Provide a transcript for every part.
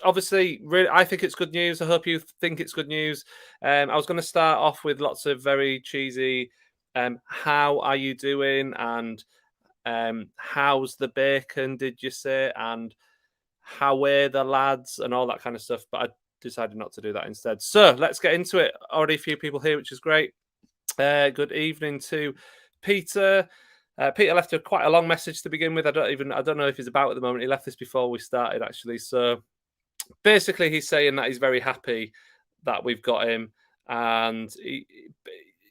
obviously, really, I think it's good news. I hope you think it's good news. I was going to start off with lots of very cheesy, how are you doing? And how's the bacon, did you say? And how are the lads? And all that kind of stuff. But I decided not to do that instead. So let's get into it. Already a few people here, which is great. Good evening to Peter. Peter left quite a long message to begin with. I don't know if he's about at the moment. He left this before we started, actually. So basically, he's saying that he's very happy that we've got him, and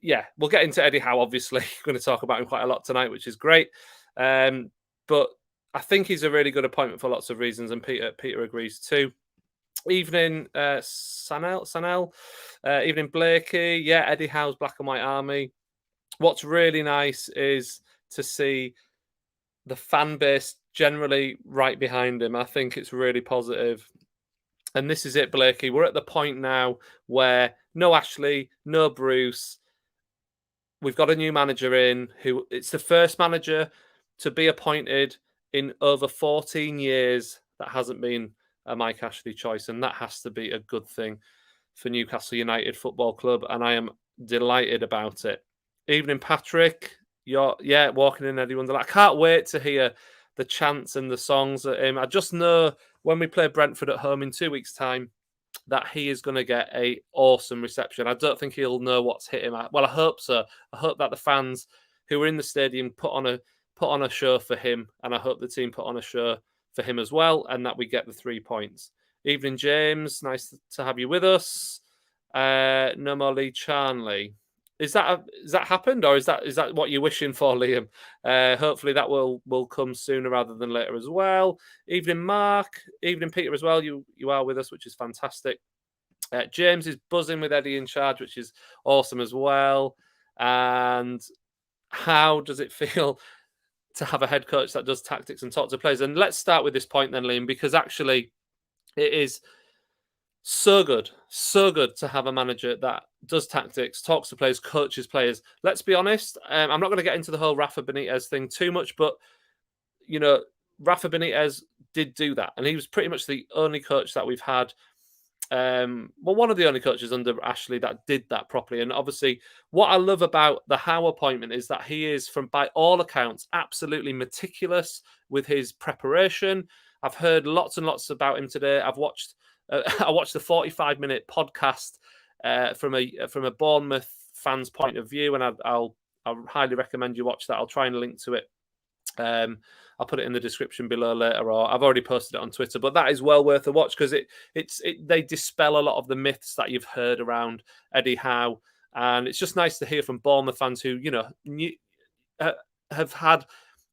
yeah, we'll get into Eddie Howe. Obviously, we're going to talk about him quite a lot tonight, which is great. But I think he's a really good appointment for lots of reasons, and Peter agrees too. Evening, Sanel. Evening, Blakey. Yeah, Eddie Howe's Black and White Army. What's really nice is to see the fan base generally right behind him. I think it's really positive. And this is it, Blakey. We're at the point now where no Ashley, no Bruce. We've got a new manager in who it's the first manager to be appointed in over 14 years that hasn't been a Mike Ashley choice. And that has to be a good thing for Newcastle United Football Club. And I am delighted about it. Evening, Patrick. You're walking in Eddie Wonderland. I can't wait to hear the chants and the songs at him. I just know when we play Brentford at home in 2 weeks' time that he is going to get an awesome reception. I don't think he'll know what's hit him. Well, I hope so. I hope that the fans who were in the stadium put on a show for him, and I hope the team put on a show for him as well, and that we get the 3 points. Evening, James. Nice to have you with us. No more Lee Charnley. Is that happened, or is that what you're wishing for, Liam? Hopefully that will come sooner rather than later as well. Evening, Mark. Evening, Peter as well. You are with us, which is fantastic. James is buzzing with Eddie in charge, which is awesome as well. And how does it feel to have a head coach that does tactics and talk to players? And let's start with this point then, Liam, because actually it is so good to have a manager that does tactics, talks to players, coaches players. Let's be honest. I'm not going to get into the whole Rafa Benitez thing too much, but Rafa Benitez did do that, and he was pretty much the only coach that we've had. One of the only coaches under Ashley that did that properly. And obviously, what I love about the Howe appointment is that he is, by all accounts, absolutely meticulous with his preparation. I've heard lots and lots about him today. I watched the 45-minute podcast from a Bournemouth fan's point of view, and I'll highly recommend you watch that. I'll try and link to it. I'll put it in the description below later, or I've already posted it on Twitter. But that is well worth a watch because they dispel a lot of the myths that you've heard around Eddie Howe, and it's just nice to hear from Bournemouth fans who have had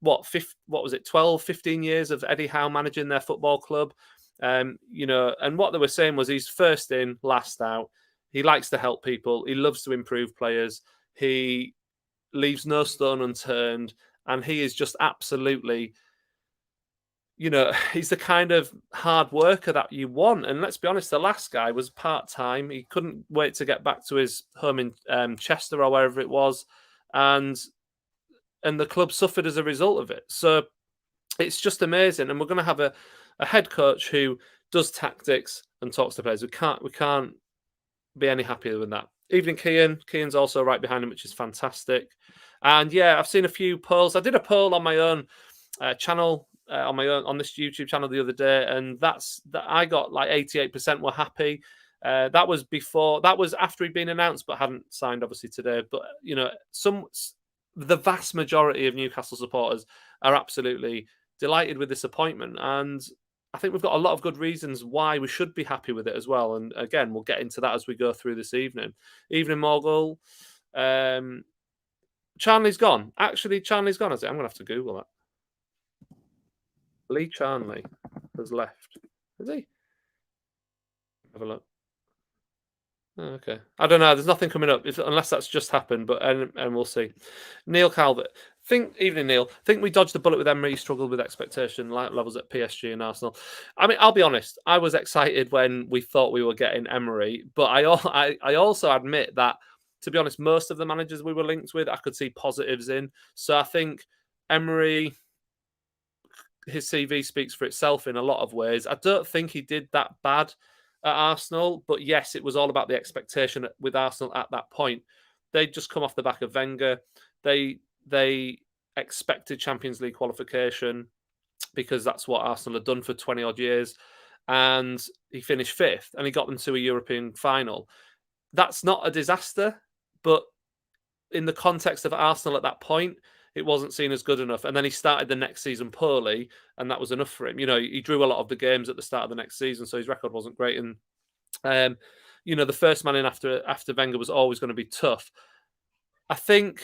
12, 15 years of Eddie Howe managing their football club. And what they were saying was he's first in, last out. He likes to help people. He loves to improve players. He leaves no stone unturned. And he is just absolutely, he's the kind of hard worker that you want. And let's be honest, the last guy was part-time. He couldn't wait to get back to his home in Chester or wherever it was. And the club suffered as a result of it. So it's just amazing. And we're going to have a head coach who does tactics and talks to players. We can't be any happier than that. Evening, Kian. Kian's also right behind him, which is fantastic. And yeah, I've seen a few polls. I did a poll on my own channel, on this YouTube channel the other day, and I got like 88% were happy. That was after he'd been announced, but hadn't signed obviously today. But the vast majority of Newcastle supporters are absolutely delighted with this appointment, and I think we've got a lot of good reasons why we should be happy with it as well. And again, we'll get into that as we go through this evening. Evening, Morgul. Charnley's gone. Actually, Charnley's gone, is it? I'm going to have to Google that. Lee Charnley has left. Is he? Have a look. Oh, okay. I don't know. There's nothing coming up unless that's just happened, but and we'll see. Neil Calvert. Evening, Neil. Think we dodged the bullet with Emery, struggled with expectation levels at PSG and Arsenal. I mean, I'll be honest. I was excited when we thought we were getting Emery, but I also admit that, to be honest, most of the managers we were linked with, I could see positives in. So I think Emery, his CV speaks for itself in a lot of ways. I don't think he did that bad at Arsenal, but yes, it was all about the expectation with Arsenal at that point. They'd just come off the back of Wenger. They expected Champions League qualification because that's what Arsenal had done for 20 odd years. And he finished fifth and he got them to a European final. That's not a disaster, but in the context of Arsenal at that point, it wasn't seen as good enough. And then he started the next season poorly, and that was enough for him. He drew a lot of the games at the start of the next season, so his record wasn't great. And the first man in after Wenger was always going to be tough. I think,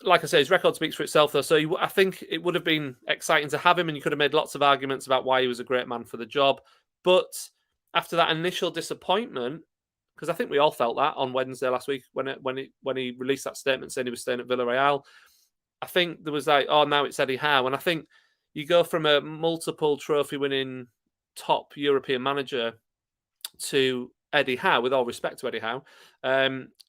like I say, his record speaks for itself, though. So I think it would have been exciting to have him, and you could have made lots of arguments about why he was a great man for the job. But after that initial disappointment, because I think we all felt that on Wednesday last week when he released that statement saying he was staying at Villarreal, I think there was like, oh, now it's Eddie Howe. And I think you go from a multiple trophy-winning top European manager to Eddie Howe, with all respect to Eddie Howe.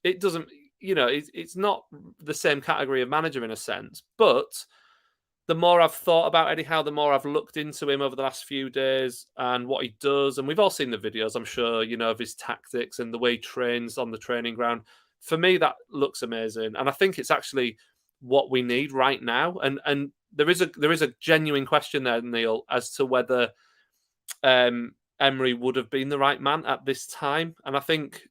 It doesn't, it's not the same category of manager in a sense. But the more I've thought about Eddie Howe, the more I've looked into him over the last few days and what he does. And we've all seen the videos, I'm sure, of his tactics and the way he trains on the training ground. For me, that looks amazing. And I think it's actually what we need right now. And there is a genuine question there, Neil, as to whether Emery would have been the right man at this time. And I think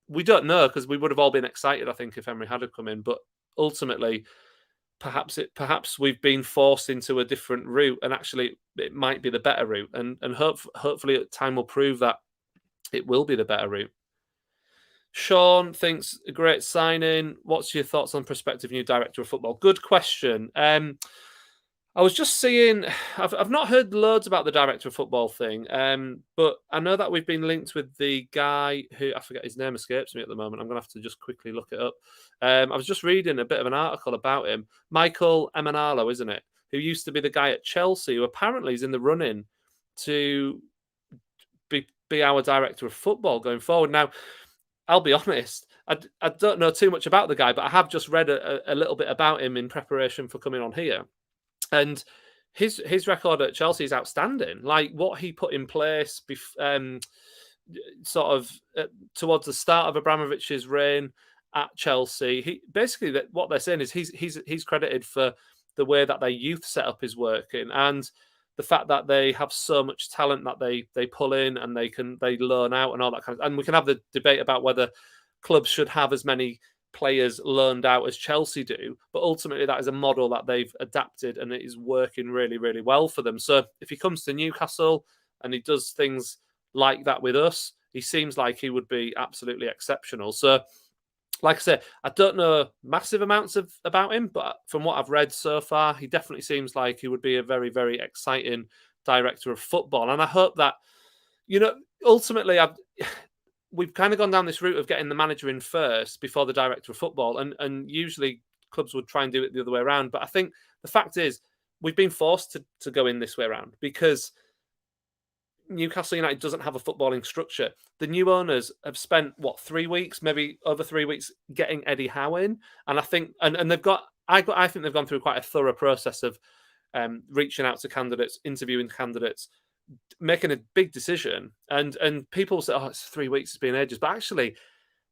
we don't know, because we would have all been excited, I think, if Emery had come in. But ultimately, perhaps we've been forced into a different route, and actually it might be the better route. And hopefully time will prove that it will be the better route. Sean thinks a great signing. What's your thoughts on prospective new director of football? Good question. I was just seeing, I've not heard loads about the director of football thing, but I know that we've been linked with the guy who, I forget, his name escapes me at the moment. I'm going to have to just quickly look it up. I was just reading a bit of an article about him. Michael Emenalo, isn't it? Who used to be the guy at Chelsea, who apparently is in the running to be our director of football going forward. Now, I'll be honest, I don't know too much about the guy, but I have just read a little bit about him in preparation for coming on here. And his record at Chelsea is outstanding. Like what he put in place towards the start of Abramovich's reign at Chelsea. He basically, what they're saying is he's credited for the way that their youth setup is working, and the fact that they have so much talent that they pull in and they learn out and all that kind of. And we can have the debate about whether clubs should have as many players learned out as Chelsea do, but ultimately that is a model that they've adapted and it is working really, really well for them. So if he comes to Newcastle and he does things like that with us, he seems like he would be absolutely exceptional. So like I said, I don't know massive amounts about him, but from what I've read so far, he definitely seems like he would be a very, very exciting director of football. And I hope that, ultimately we've kind of gone down this route of getting the manager in first before the director of football. And usually clubs would try and do it the other way around. But I think the fact is we've been forced to go in this way around because Newcastle United doesn't have a footballing structure. The new owners have spent, 3 weeks, maybe over 3 weeks, getting Eddie Howe in. And I think, and they've got, I think they've gone through quite a thorough process of reaching out to candidates, interviewing candidates, making a big decision. And people say, it's 3 weeks, it's been ages. But actually,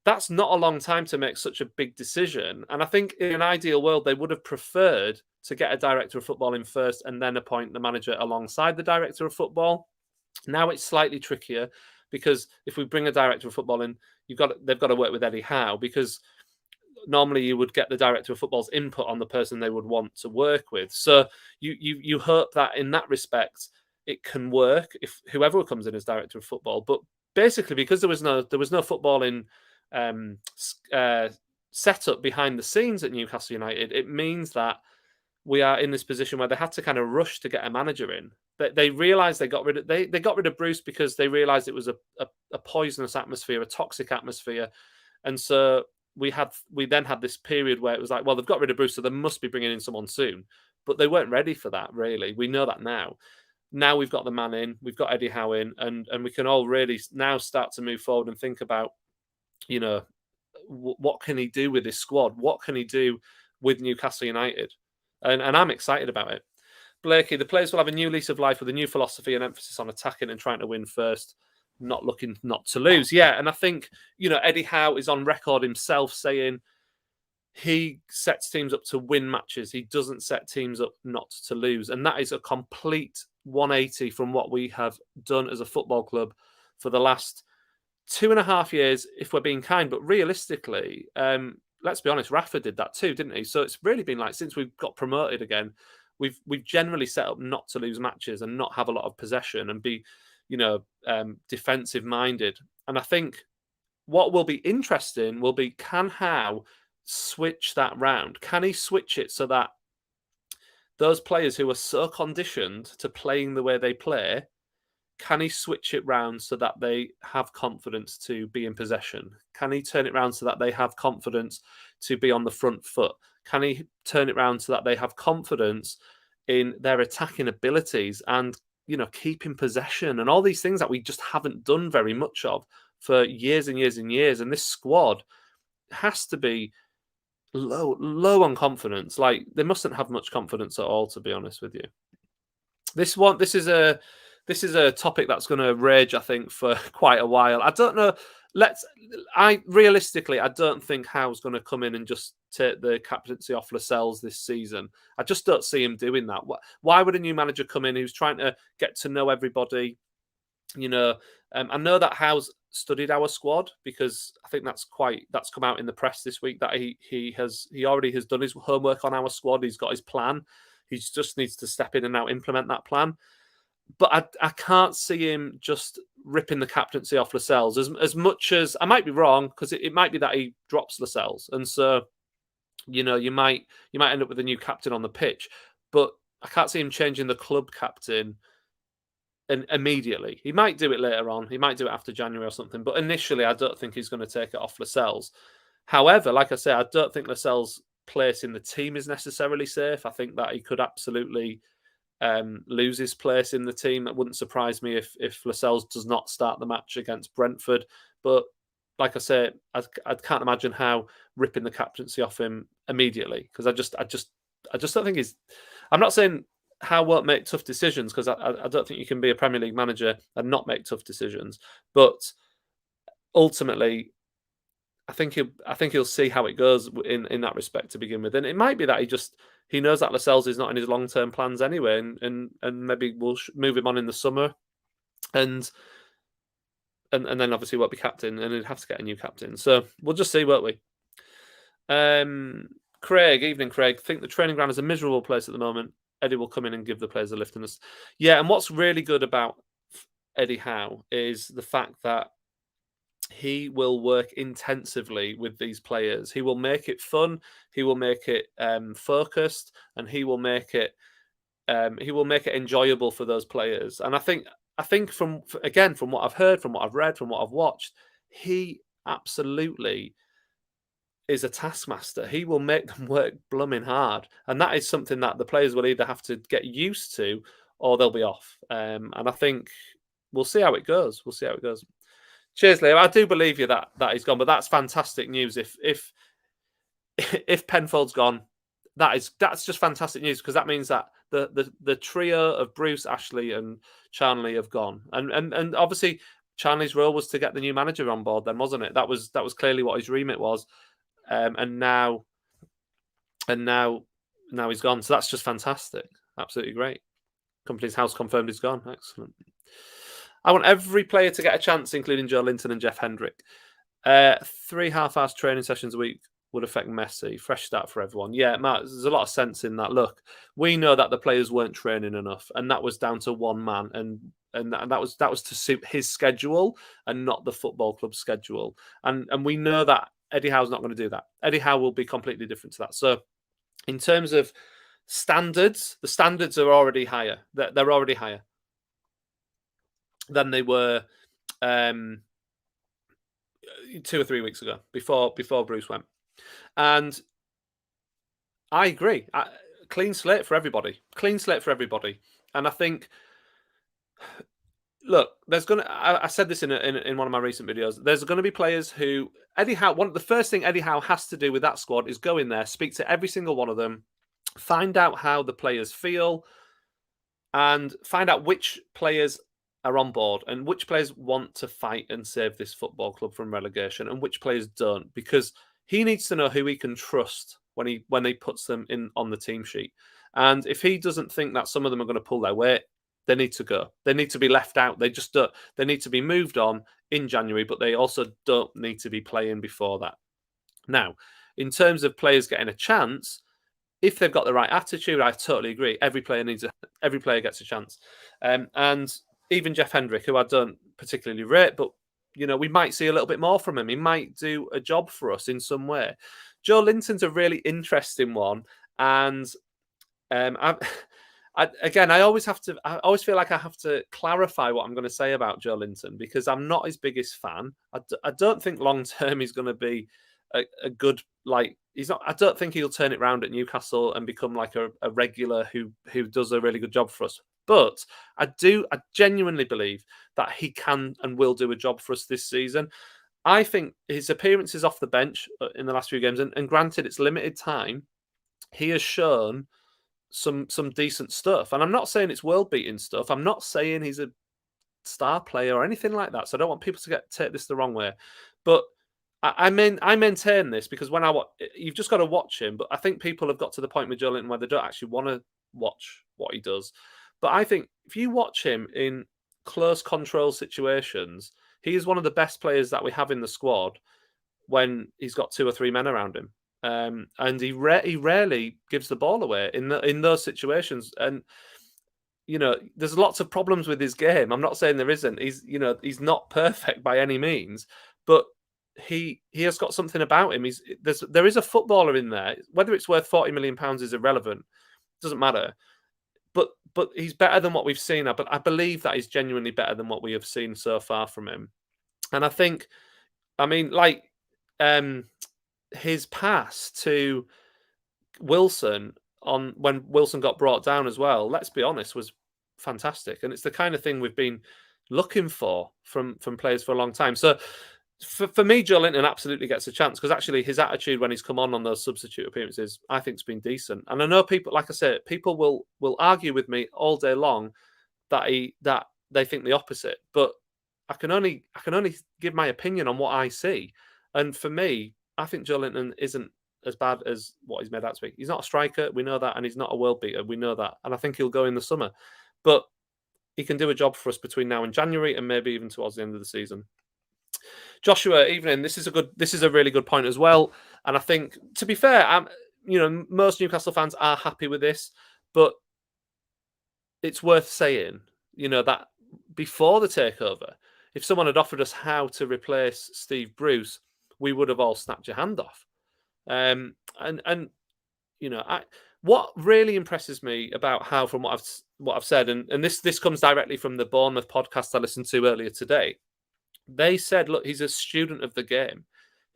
that's not a long time to make such a big decision. And I think in an ideal world, they would have preferred to get a director of football in first and then appoint the manager alongside the director of football. Now it's slightly trickier because if we bring a director of football in, they've got to work with Eddie Howe, because normally you would get the director of football's input on the person they would want to work with. So you hope that in that respect it can work if whoever comes in as director of football. But basically, because there was no footballing setup behind the scenes at Newcastle United, it means that we are in this position where they had to kind of rush to get a manager in. They realised they got rid of Bruce because they realised it was a poisonous atmosphere, a toxic atmosphere, and so we then had this period where it was like, well, they've got rid of Bruce, so they must be bringing in someone soon. But they weren't ready for that, really. We know that now. Now we've got the man in, we've got Eddie Howe in, and we can all really now start to move forward and think about, what can he do with this squad? What can he do with Newcastle United? And I'm excited about it. Blakey, the players will have a new lease of life with a new philosophy and emphasis on attacking and trying to win first, not looking not to lose. Yeah, and I think, Eddie Howe is on record himself saying he sets teams up to win matches. He doesn't set teams up not to lose. And that is a complete 180 from what we have done as a football club for the last 2.5 years, if we're being kind. But realistically, let's be honest, Rafa did that too, didn't he? So it's really been like, since we've got promoted again, we've generally set up not to lose matches and not have a lot of possession and be, defensive minded. And I think what will be interesting will be, can Howe switch that round? Can he switch it so that those players who are so conditioned to playing the way they play, can he switch it round so that they have confidence to be in possession? Can he turn it round so that they have confidence to be on the front foot? Can he turn it round so that they have confidence in their attacking abilities and, keeping possession and all these things that we just haven't done very much of for years and years and years? And this squad has to be low on confidence. Like, they mustn't have much confidence at all, to be honest with you. This is a topic that's going to rage, I think, for quite a while. I don't know. Realistically, I don't think Howe's going to come in and just take the captaincy off Lascelles this season. I just don't see him doing that. Why would a new manager come in who's trying to get to know everybody? I know that Howe's studied our squad, because I think that's come out in the press this week that he already has done his homework on our squad. He's got his plan. He just needs to step in and now implement that plan. But I can't see him just ripping the captaincy off Lascelles, as much as I might be wrong, because it might be that he drops Lascelles, and so you might end up with a new captain on the pitch. But I can't see him changing the club captain immediately. He might do it later on. He might do it after January or something. But initially, I don't think he's going to take it off Lascelles. However, like I say, I don't think Lascelles' place in the team is necessarily safe. I think that he could absolutely lose his place in the team. That wouldn't surprise me if Lascelles does not start the match against Brentford. But like I say, I can't imagine how ripping the captaincy off him immediately, because I just don't think he's. I'm not saying Howe won't make tough decisions, because I don't think you can be a Premier League manager and not make tough decisions. But ultimately, I think he'll see how it goes in that respect to begin with. And it might be that he knows that Lascelles is not in his long-term plans anyway, and maybe we'll move him on in the summer, and then obviously won't be captain, and he'd have to get a new captain. So we'll just see, won't we? Craig, evening, Craig. Think the training ground is a miserable place at the moment. Eddie will come in and give the players a lift in this. Yeah, and what's really good about Eddie Howe is the fact that he will work intensively with these players. He will make it fun. He will make it focused, and he will make it enjoyable for those players. And I think from what I've heard, from what I've read, from what I've watched, he absolutely is a taskmaster. He will make them work blooming hard, and that is something that the players will either have to get used to or they'll be off. And I think we'll see how it goes. Cheers, Leo. I do believe you that he's gone, but that's fantastic news. If Penfold's gone, that's just fantastic news, because that means that the trio of Bruce, Ashley, and Charnley have gone, and obviously Charnley's role was to get the new manager on board. Then, wasn't it? That was clearly what his remit was, and now he's gone. So that's just fantastic. Absolutely great. Company's house confirmed he's gone. Excellent. I want every player to get a chance, including Joelinton and Jeff Hendrick. 3 half-hour training sessions a week would affect Messi. Fresh start for everyone. Yeah, Matt, there's a lot of sense in that. Look, we know that the players weren't training enough, and that was down to one man, and that was to suit his schedule and not the football club's schedule. And we know that Eddie Howe's not going to do that. Eddie Howe will be completely different to that. So, in terms of standards, the standards are already higher. They're already higher than they were 2 or 3 weeks ago, before Bruce went. And I agree. Clean slate for everybody. And I think, look, there's going to. I said this in one of my recent videos. There's going to be players who Eddie Howe. The first thing Eddie Howe has to do with that squad is go in there, speak to every single one of them, find out how the players feel, and find out which players are on board and which players want to fight and save this football club from relegation and which players don't, because he needs to know who he can trust when he puts them in on the team sheet. And if he doesn't think that some of them are going to pull their weight, they need to go. They need to be left out. They just don't. They need to be moved on in January, but they also don't need to be playing before that. Now, in terms of players getting a chance, if they've got the right attitude, I totally agree. Every player gets a chance, and even Jeff Hendrick, who I don't particularly rate, but we might see a little bit more from him. He might do a job for us in some way. Joelinton's a really interesting one, and I always feel like I have to clarify what I'm going to say about Joelinton, because I'm not his biggest fan. I don't think long term he's going to be a good, he's not. I don't think he'll turn it around at Newcastle and become like a regular who does a really good job for us. But I genuinely believe that he can and will do a job for us this season. I think his appearances off the bench in the last few games, and granted it's limited time, he has shown some decent stuff. And I'm not saying it's world beating stuff. I'm not saying he's a star player or anything like that. So I don't want people to take this the wrong way. But I maintain this because when you've just got to watch him. But I think people have got to the point with Joelinton where they don't actually want to watch what he does. But I think if you watch him in close control situations, he is one of the best players that we have in the squad when he's got 2 or 3 men around him. And he rarely gives the ball away in those situations. And there's lots of problems with his game. I'm not saying there isn't. He's not perfect by any means, but he has got something about him. There is a footballer in there. Whether it's worth £40 million is irrelevant. Doesn't matter. But he's better than what we've seen. But I believe that he's genuinely better than what we have seen so far from him. And I think, his pass to Wilson when Wilson got brought down as well, let's be honest, was fantastic. And it's the kind of thing we've been looking for from players for a long time. So for me, Joelinton absolutely gets a chance, because actually his attitude when he's come on those substitute appearances, I think, has been decent. And I know people, like I said, people will argue with me all day long that they think the opposite. But I can only give my opinion on what I see. And for me, I think Joelinton isn't as bad as what he's made out to be. He's not a striker, we know that, and he's not a world beater, we know that. And I think he'll go in the summer. But he can do a job for us between now and January, and maybe even towards the end of the season. Joshua, evening. This is a really good point as well. And I think, to be fair, most Newcastle fans are happy with this, but it's worth saying, that before the takeover, if someone had offered us how to replace Steve Bruce, we would have all snapped your hand off. What really impresses me about Howe, from what I've said, and this comes directly from the Bournemouth podcast I listened to earlier today. They said, look, he's a student of the game.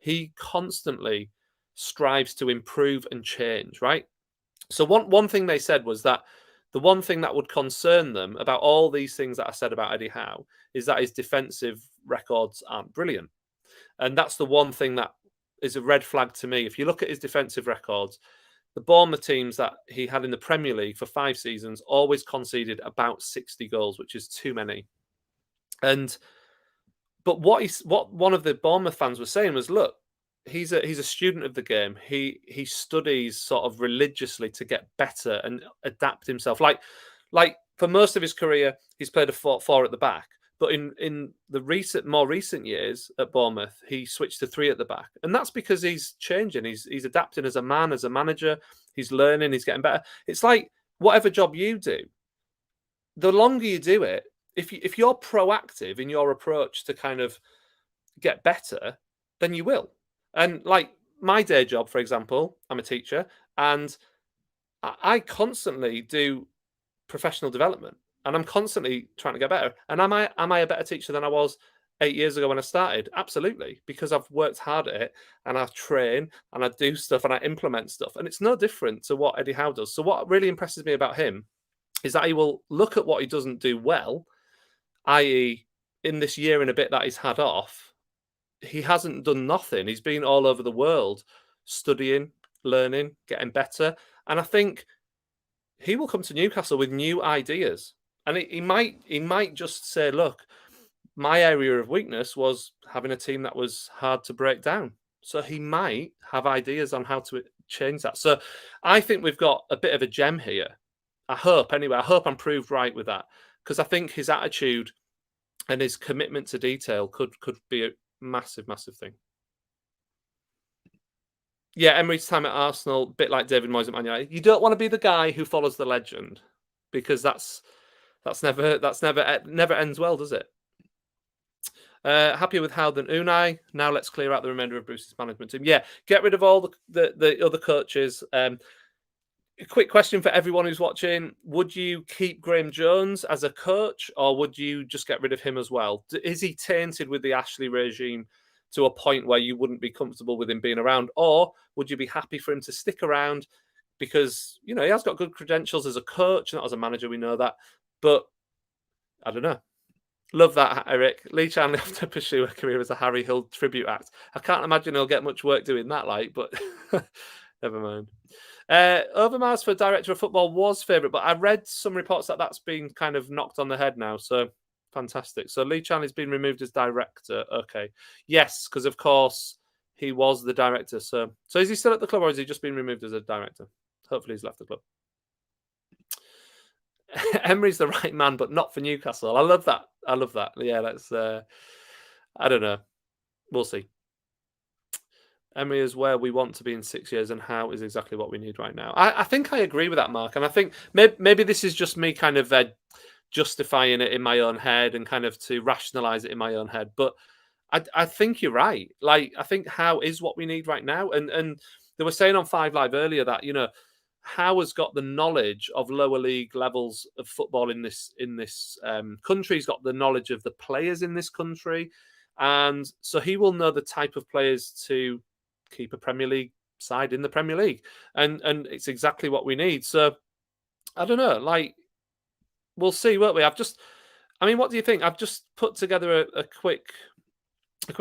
He constantly strives to improve and change, right? So one thing they said was that the one thing that would concern them about all these things that I said about Eddie Howe is that his defensive records aren't brilliant. And that's the one thing that is a red flag to me. If you look at his defensive records, the Bournemouth teams that he had in the Premier League for 5 seasons always conceded about 60 goals, which is too many. But what one of the Bournemouth fans was saying was, look, he's a student of the game. He studies sort of religiously to get better and adapt himself. Like for most of his career, he's played a 4 at the back. But in the more recent years at Bournemouth, he switched to 3 at the back. And that's because he's changing. He's adapting as a man, as a manager. He's learning, he's getting better. It's like whatever job you do, the longer you do it, if you're proactive in your approach to kind of get better, then you will. And like my day job, for example, I'm a teacher, and I constantly do professional development. And I'm constantly trying to get better. And am I a better teacher than I was 8 years ago when I started? Absolutely, because I've worked hard at it, and I train, and I do stuff, and I implement stuff. And it's no different to what Eddie Howe does. So what really impresses me about him is that he will look at what he doesn't do well, i.e. in this year and a bit that he's had off, he hasn't done nothing. He's been all over the world studying, learning, getting better. And I think he will come to Newcastle with new ideas, and he might just say, "Look, my area of weakness was having a team that was hard to break down." So he might have ideas on how to change that. So I think we've got a bit of a gem here. I hope, anyway. I hope I'm proved right with that, because I think his attitude and his commitment to detail could be a massive, massive thing. Yeah, Emery's time at Arsenal, bit like David Moyes at Man United. You don't want to be the guy who follows the legend, because that's never ends well, does it? Happier with Howe than Unai. Now let's clear out the remainder of Bruce's management team. Yeah, get rid of all the other coaches. A quick question for everyone who's watching: would you keep Graham Jones as a coach, or would you just get rid of him as well? Is he tainted with the Ashley regime to a point where you wouldn't be comfortable with him being around, or would you be happy for him to stick around because he has got good credentials as a coach, not as a manager? We know that, but I don't know. Love that, Eric. Lee Chanley have to pursue a career as a Harry Hill tribute act. I can't imagine he'll get much work doing that, but never mind. Overmars for director of football was favourite, but I read some reports that that's been kind of knocked on the head now. So fantastic. So Lee Chanley's been removed as director. Okay. Yes, because of course he was the director. So is he still at the club, or has he just been removed as a director? Hopefully he's left the club. Emery's the right man, but not for Newcastle. I love that. Yeah, that's. I don't know. We'll see. Emery is where we want to be in 6 years, and Howe is exactly what we need right now. I think I agree with that, Mark, and I think maybe this is just me kind of justifying it in my own head and kind of to rationalise it in my own head. But I think you're right. Like, I think Howe is what we need right now, and they were saying on 5 Live earlier that Howe has got the knowledge of lower league levels of football in this country. He's got the knowledge of the players in this country, and so he will know the type of players to keep a Premier League side in the Premier League, and it's exactly what we need. So I don't know. Like, we'll see, won't we? What do you think? I've just put together a quick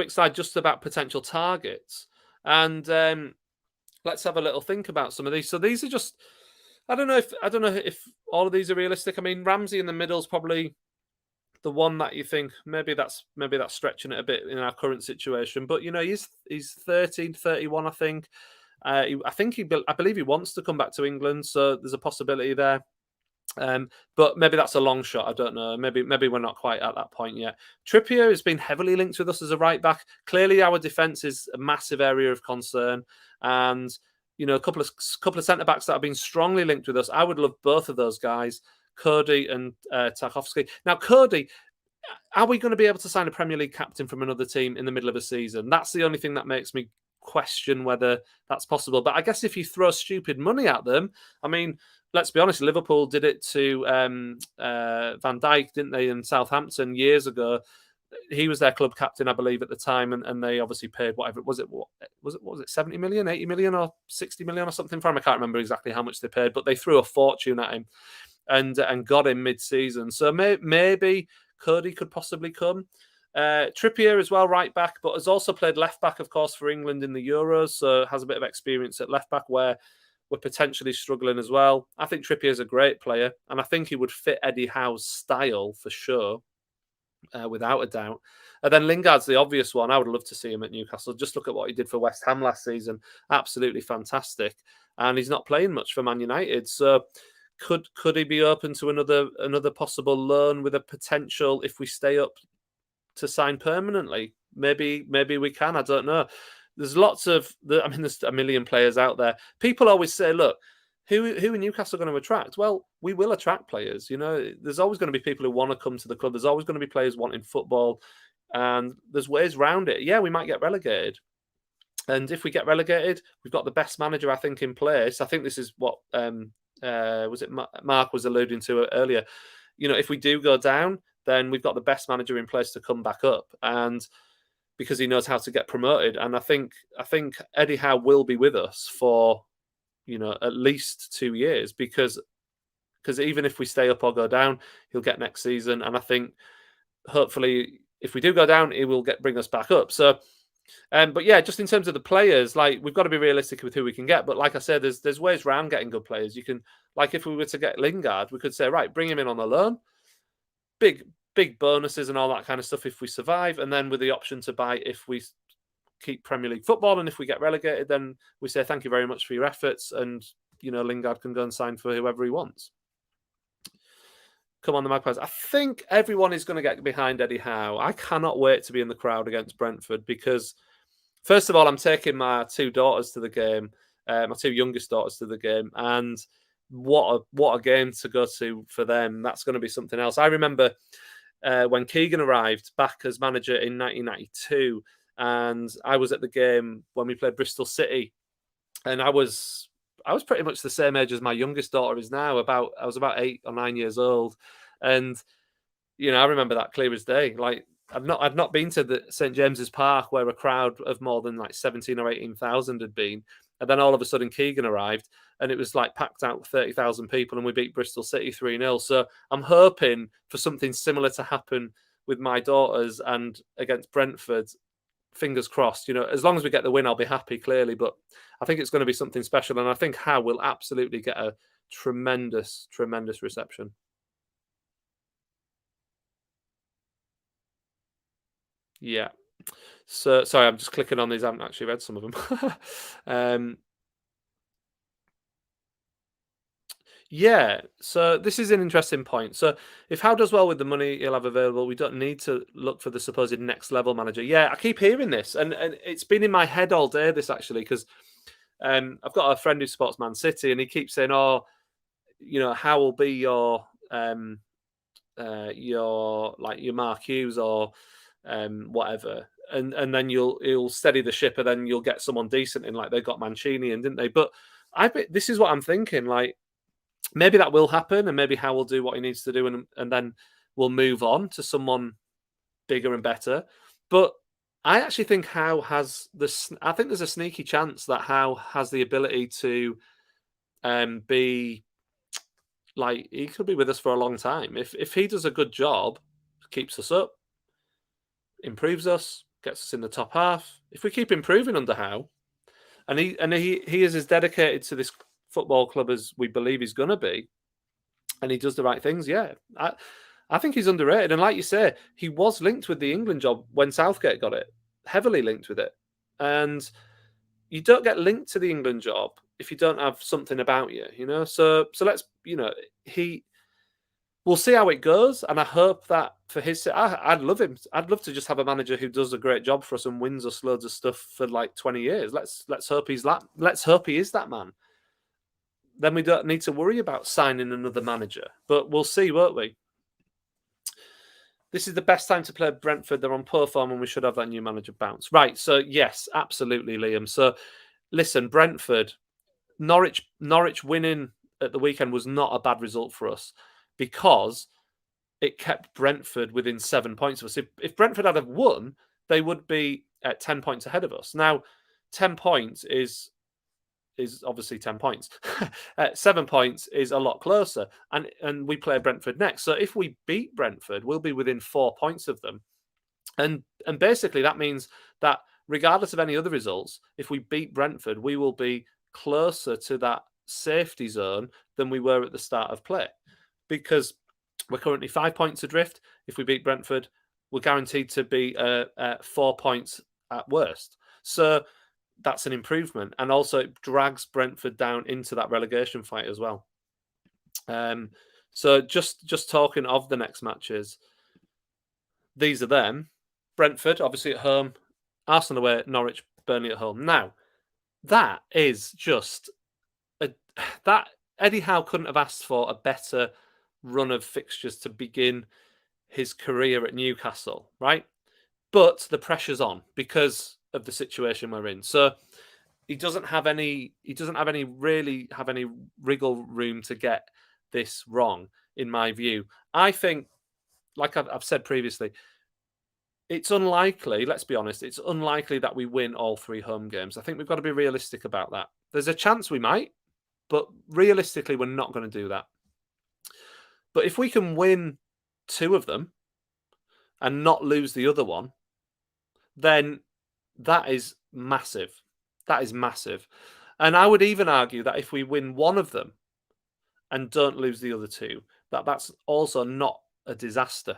slide just about potential targets, and let's have a little think about some of these. So these are just, I don't know if all of these are realistic. I mean, Ramsey in the middle is probably the one that you think maybe that's stretching it a bit in our current situation. But he's 30, 31, I think. I believe he wants to come back to England, so there's a possibility there. But maybe that's a long shot. I don't know. Maybe we're not quite at that point yet. Trippier has been heavily linked with us as a right back. Clearly, our defence is a massive area of concern, and a couple of centre backs that have been strongly linked with us. I would love both of those guys, Cody and Tarkowski. Now, Cody, are we going to be able to sign a Premier League captain from another team in the middle of a season? That's the only thing that makes me question whether that's possible. But I guess if you throw stupid money at them, I mean, let's be honest, Liverpool did it to Van Dijk, didn't they, in Southampton years ago? He was their club captain, I believe, at the time, and they obviously paid whatever was it 70 million, 80 million, or 60 million or something for him. I can't remember exactly how much they paid, but they threw a fortune at him and got him mid-season. So maybe Cody could possibly come. Trippier as well, right back, but has also played left back, of course, for England in the Euros, so has a bit of experience at left back where we're potentially struggling as well. I think Trippier is a great player, and I think he would fit Eddie Howe's style for sure, without a doubt. And then Lingard's the obvious one. I would love to see him at Newcastle. Just look at what he did for West Ham last season. Absolutely fantastic. And he's not playing much for Man United, so could he be open to another possible loan with a potential, if we stay up, to sign permanently? Maybe we can. I don't know. There's there's a million players out there. People always say, look, who are Newcastle going to attract? Well, we will attract players. There's always going to be people who want to come to the club. There's always going to be players wanting football, and there's ways around it. Yeah, we might get relegated. And if we get relegated, we've got the best manager, I think, in place. I think this is what was it Mark was alluding to earlier. If we do go down, then we've got the best manager in place to come back up, and because he knows how to get promoted. And I think Eddie Howe will be with us for at least 2 years, because even if we stay up or go down, he'll get next season. And I think hopefully if we do go down, he will bring us back up. So But yeah, just in terms of the players, like we've got to be realistic with who we can get. But like I said, there's ways around getting good players. You can, like, if we were to get Lingard, we could say, right, bring him in on a loan, big big bonuses and all that kind of stuff if we survive, and then with the option to buy if we keep Premier League football, and if we get relegated, then we say thank you very much for your efforts, and Lingard can go and sign for whoever he wants. Come on, the Magpies. I think everyone is going to get behind Eddie Howe. I cannot wait to be in the crowd against Brentford because, first of all, I'm taking my two daughters to the game, my two youngest daughters to the game, and what a game to go to for them. That's going to be something else. I remember when Keegan arrived back as manager in 1992, and I was at the game when we played Bristol City, and I was pretty much the same age as my youngest daughter is now. I was about 8 or 9 years old, and I remember that clear as day. Like I've not been to the St James's Park where a crowd of more than like 17 or 18,000 had been, and then all of a sudden Keegan arrived, and it was like packed out 30,000 people, and we beat Bristol City 3-0. So I'm hoping for something similar to happen with my daughters and against Brentford. Fingers crossed, as long as we get the win, I'll be happy, clearly. But I think it's going to be something special. And I think Howe will absolutely get a tremendous, tremendous reception. Yeah. So, sorry, I'm just clicking on these. I haven't actually read some of them. Yeah, so this is an interesting point. So if Howe does well with the money he'll have available, we don't need to look for the supposed next level manager. Yeah, I keep hearing this, and it's been in my head all day, this actually, because I've got a friend who supports Man City, and he keeps saying, "Oh, Howe will be your your Mark Hughes or whatever." And then he'll steady the ship, and then you'll get someone decent in, like they got Mancini and didn't they? But this is what I'm thinking, like maybe that will happen, and maybe Howe will do what he needs to do, and then we'll move on to someone bigger and better. But I actually think Howe has this. I think there's a sneaky chance that Howe has the ability to be like he could be with us for a long time if he does a good job, keeps us up, improves us, gets us in the top half. If we keep improving under Howe, and he is as dedicated to this football club as we believe he's going to be, and he does the right things, yeah, I think he's underrated. And like you say, he was linked with the England job when Southgate got it, heavily linked with it. And you don't get linked to the England job if you don't have something about you, So let's, we'll see how it goes, and I hope that for his sake, I'd love him. I'd love to just have a manager who does a great job for us and wins us loads of stuff for like 20 years. Let's hope he's that. Let's hope he is that man. Then we don't need to worry about signing another manager. But we'll see, won't we? This is the best time to play Brentford. They're on poor form, and we should have that new manager bounce. Right. So yes, absolutely, Liam. So listen, Brentford, Norwich winning at the weekend was not a bad result for us because it kept Brentford within 7 points of us. If Brentford had have won, they would be at 10 points ahead of us. Now, 10 points is obviously 10 points. 7 points is a lot closer. And we play Brentford next. So if we beat Brentford, we'll be within 4 points of them. And basically that means that regardless of any other results, if we beat Brentford, we will be closer to that safety zone than we were at the start of play. Because we're currently 5 points adrift. If we beat Brentford, we're guaranteed to be 4 points at worst. So that's an improvement. And also it drags Brentford down into that relegation fight as well. So just talking of the next matches, these are them. Brentford, obviously at home, Arsenal away, Norwich, Burnley at home. Now, that is just that Eddie Howe couldn't have asked for a better run of fixtures to begin his career at Newcastle, right? But the pressure's on because of the situation we're in. So he doesn't really have any wriggle room to get this wrong, in my view. I think, like I've said previously, it's unlikely, let's be honest, it's unlikely that we win all 3 home games. I think we've got to be realistic about that. There's a chance we might, but realistically, we're not going to do that. But if we can win 2 of them and not lose the other one, then That is massive. That is massive. And I would even argue that if we win one of them and don't lose the other two, that's also not a disaster.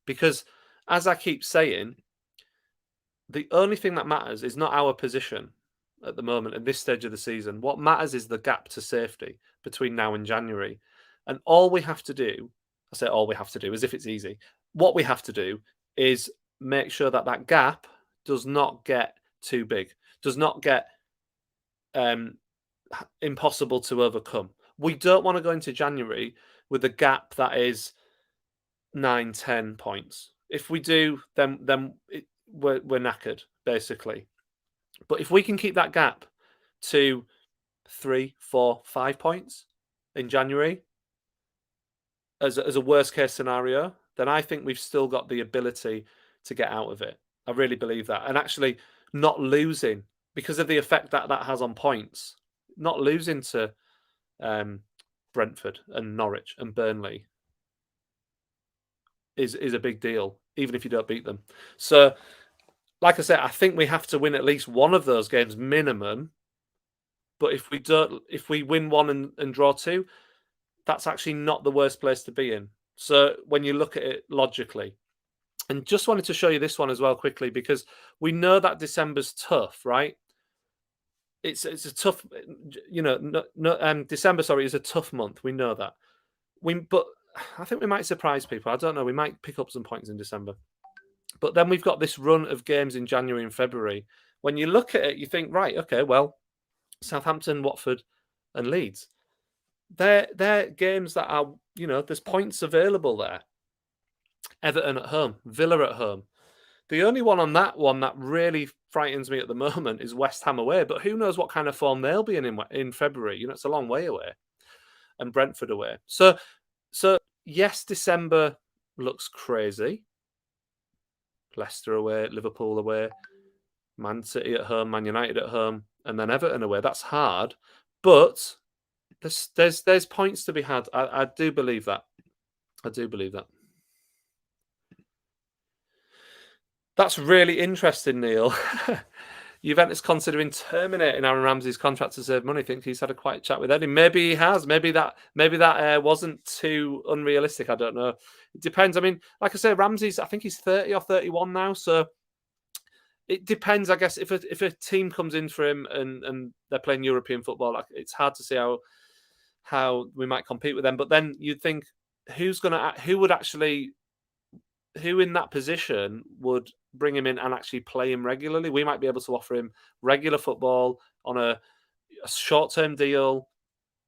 Because as I keep saying, the only thing that matters is not our position at the moment at this stage of the season. What matters is the gap to safety between now and January. And all we have to do, I say all we have to do as if it's easy. What we have to do is make sure that that gap does not get too big, does not get impossible to overcome. We don't want to go into January with a gap that is 9-10 points. If we do, then we're knackered, basically. But if we can keep that gap to 3, 4, 5 points in January as a worst case scenario, then I think we've still got the ability to get out of it. I really believe that. And actually not losing, because of the effect that has on points, not losing to Brentford and Norwich and Burnley is a big deal, even if you don't beat them. So, like I said, I think we have to win at least one of those games minimum. But if we win one and draw two, that's actually not the worst place to be in. So when you look at it logically, and just wanted to show you this one as well quickly, because we know that December's tough, right? It's a tough, December, sorry, is a tough month. We know that. But I think we might surprise people. I don't know. We might pick up some points in December. But then we've got this run of games in January and February. When you look at it, you think, right, okay, well, Southampton, Watford, and Leeds. They're games that are, there's points available there. Everton at home, Villa at home. The only one on that one that really frightens me at the moment is West Ham away. But who knows what kind of form they'll be in February? It's a long way away. And Brentford away. So yes, December looks crazy. Leicester away, Liverpool away, Man City at home, Man United at home, and then Everton away. That's hard, but there's points to be had. I do believe that. I do believe that. That's really interesting, Neil. Juventus considering terminating Aaron Ramsey's contract to save money. Think he's had a quiet chat with Eddie. Maybe he has. Maybe that wasn't too unrealistic. I don't know. It depends. I mean, like I say, I think he's 30 or 31 now. So it depends, I guess. If a team comes in for him and they're playing European football, it's hard to see how we might compete with them. But then you'd think, who in that position would bring him in and actually play him regularly? We might be able to offer him regular football on a short-term deal.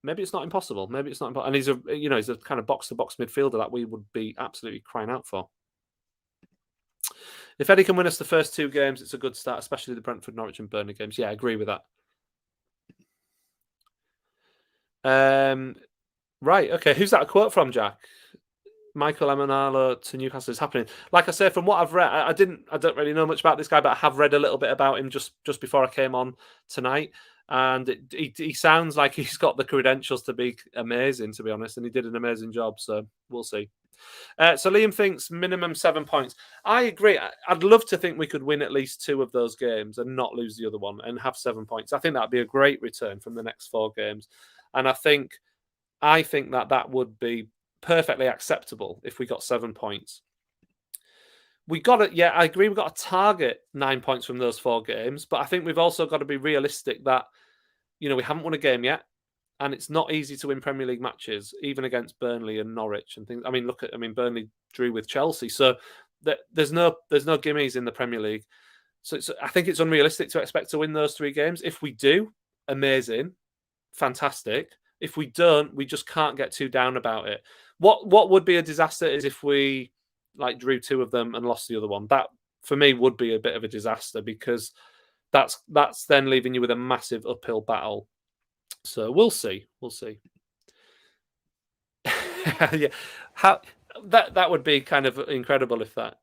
Maybe it's not impossible. And he's a kind of box-to-box midfielder that we would be absolutely crying out for. If Eddie can win us the first two games, it's a good start, especially the Brentford, Norwich, and Burnley games. Yeah, I agree with that. Right, okay. Who's that a quote from, Jack? Michael Emenalo to Newcastle is happening. Like I say, from what I've read, I don't really know much about this guy, but I have read a little bit about him just before I came on tonight. And he sounds like he's got the credentials to be amazing, to be honest. And he did an amazing job, so we'll see. So Liam thinks minimum 7 points. I agree. I'd love to think we could win at least two of those games and not lose the other one and have 7 points. I think that'd be a great return from the next 4 games. And I think that would be perfectly acceptable if we got 7 points. I agree. We've got to target 9 points from those 4 games, but I think we've also got to be realistic that, we haven't won a game yet, and it's not easy to win Premier League matches, even against Burnley and Norwich and things. I mean, Burnley drew with Chelsea, so there's no gimmies in the Premier League. So I think it's unrealistic to expect to win those 3 games. If we do, amazing, fantastic. If we don't, we just can't get too down about it. What would be a disaster is if we drew 2 of them and lost the other one. That for me would be a bit of a disaster, because that's then leaving you with a massive uphill battle. So we'll see. Yeah, that would be kind of incredible if that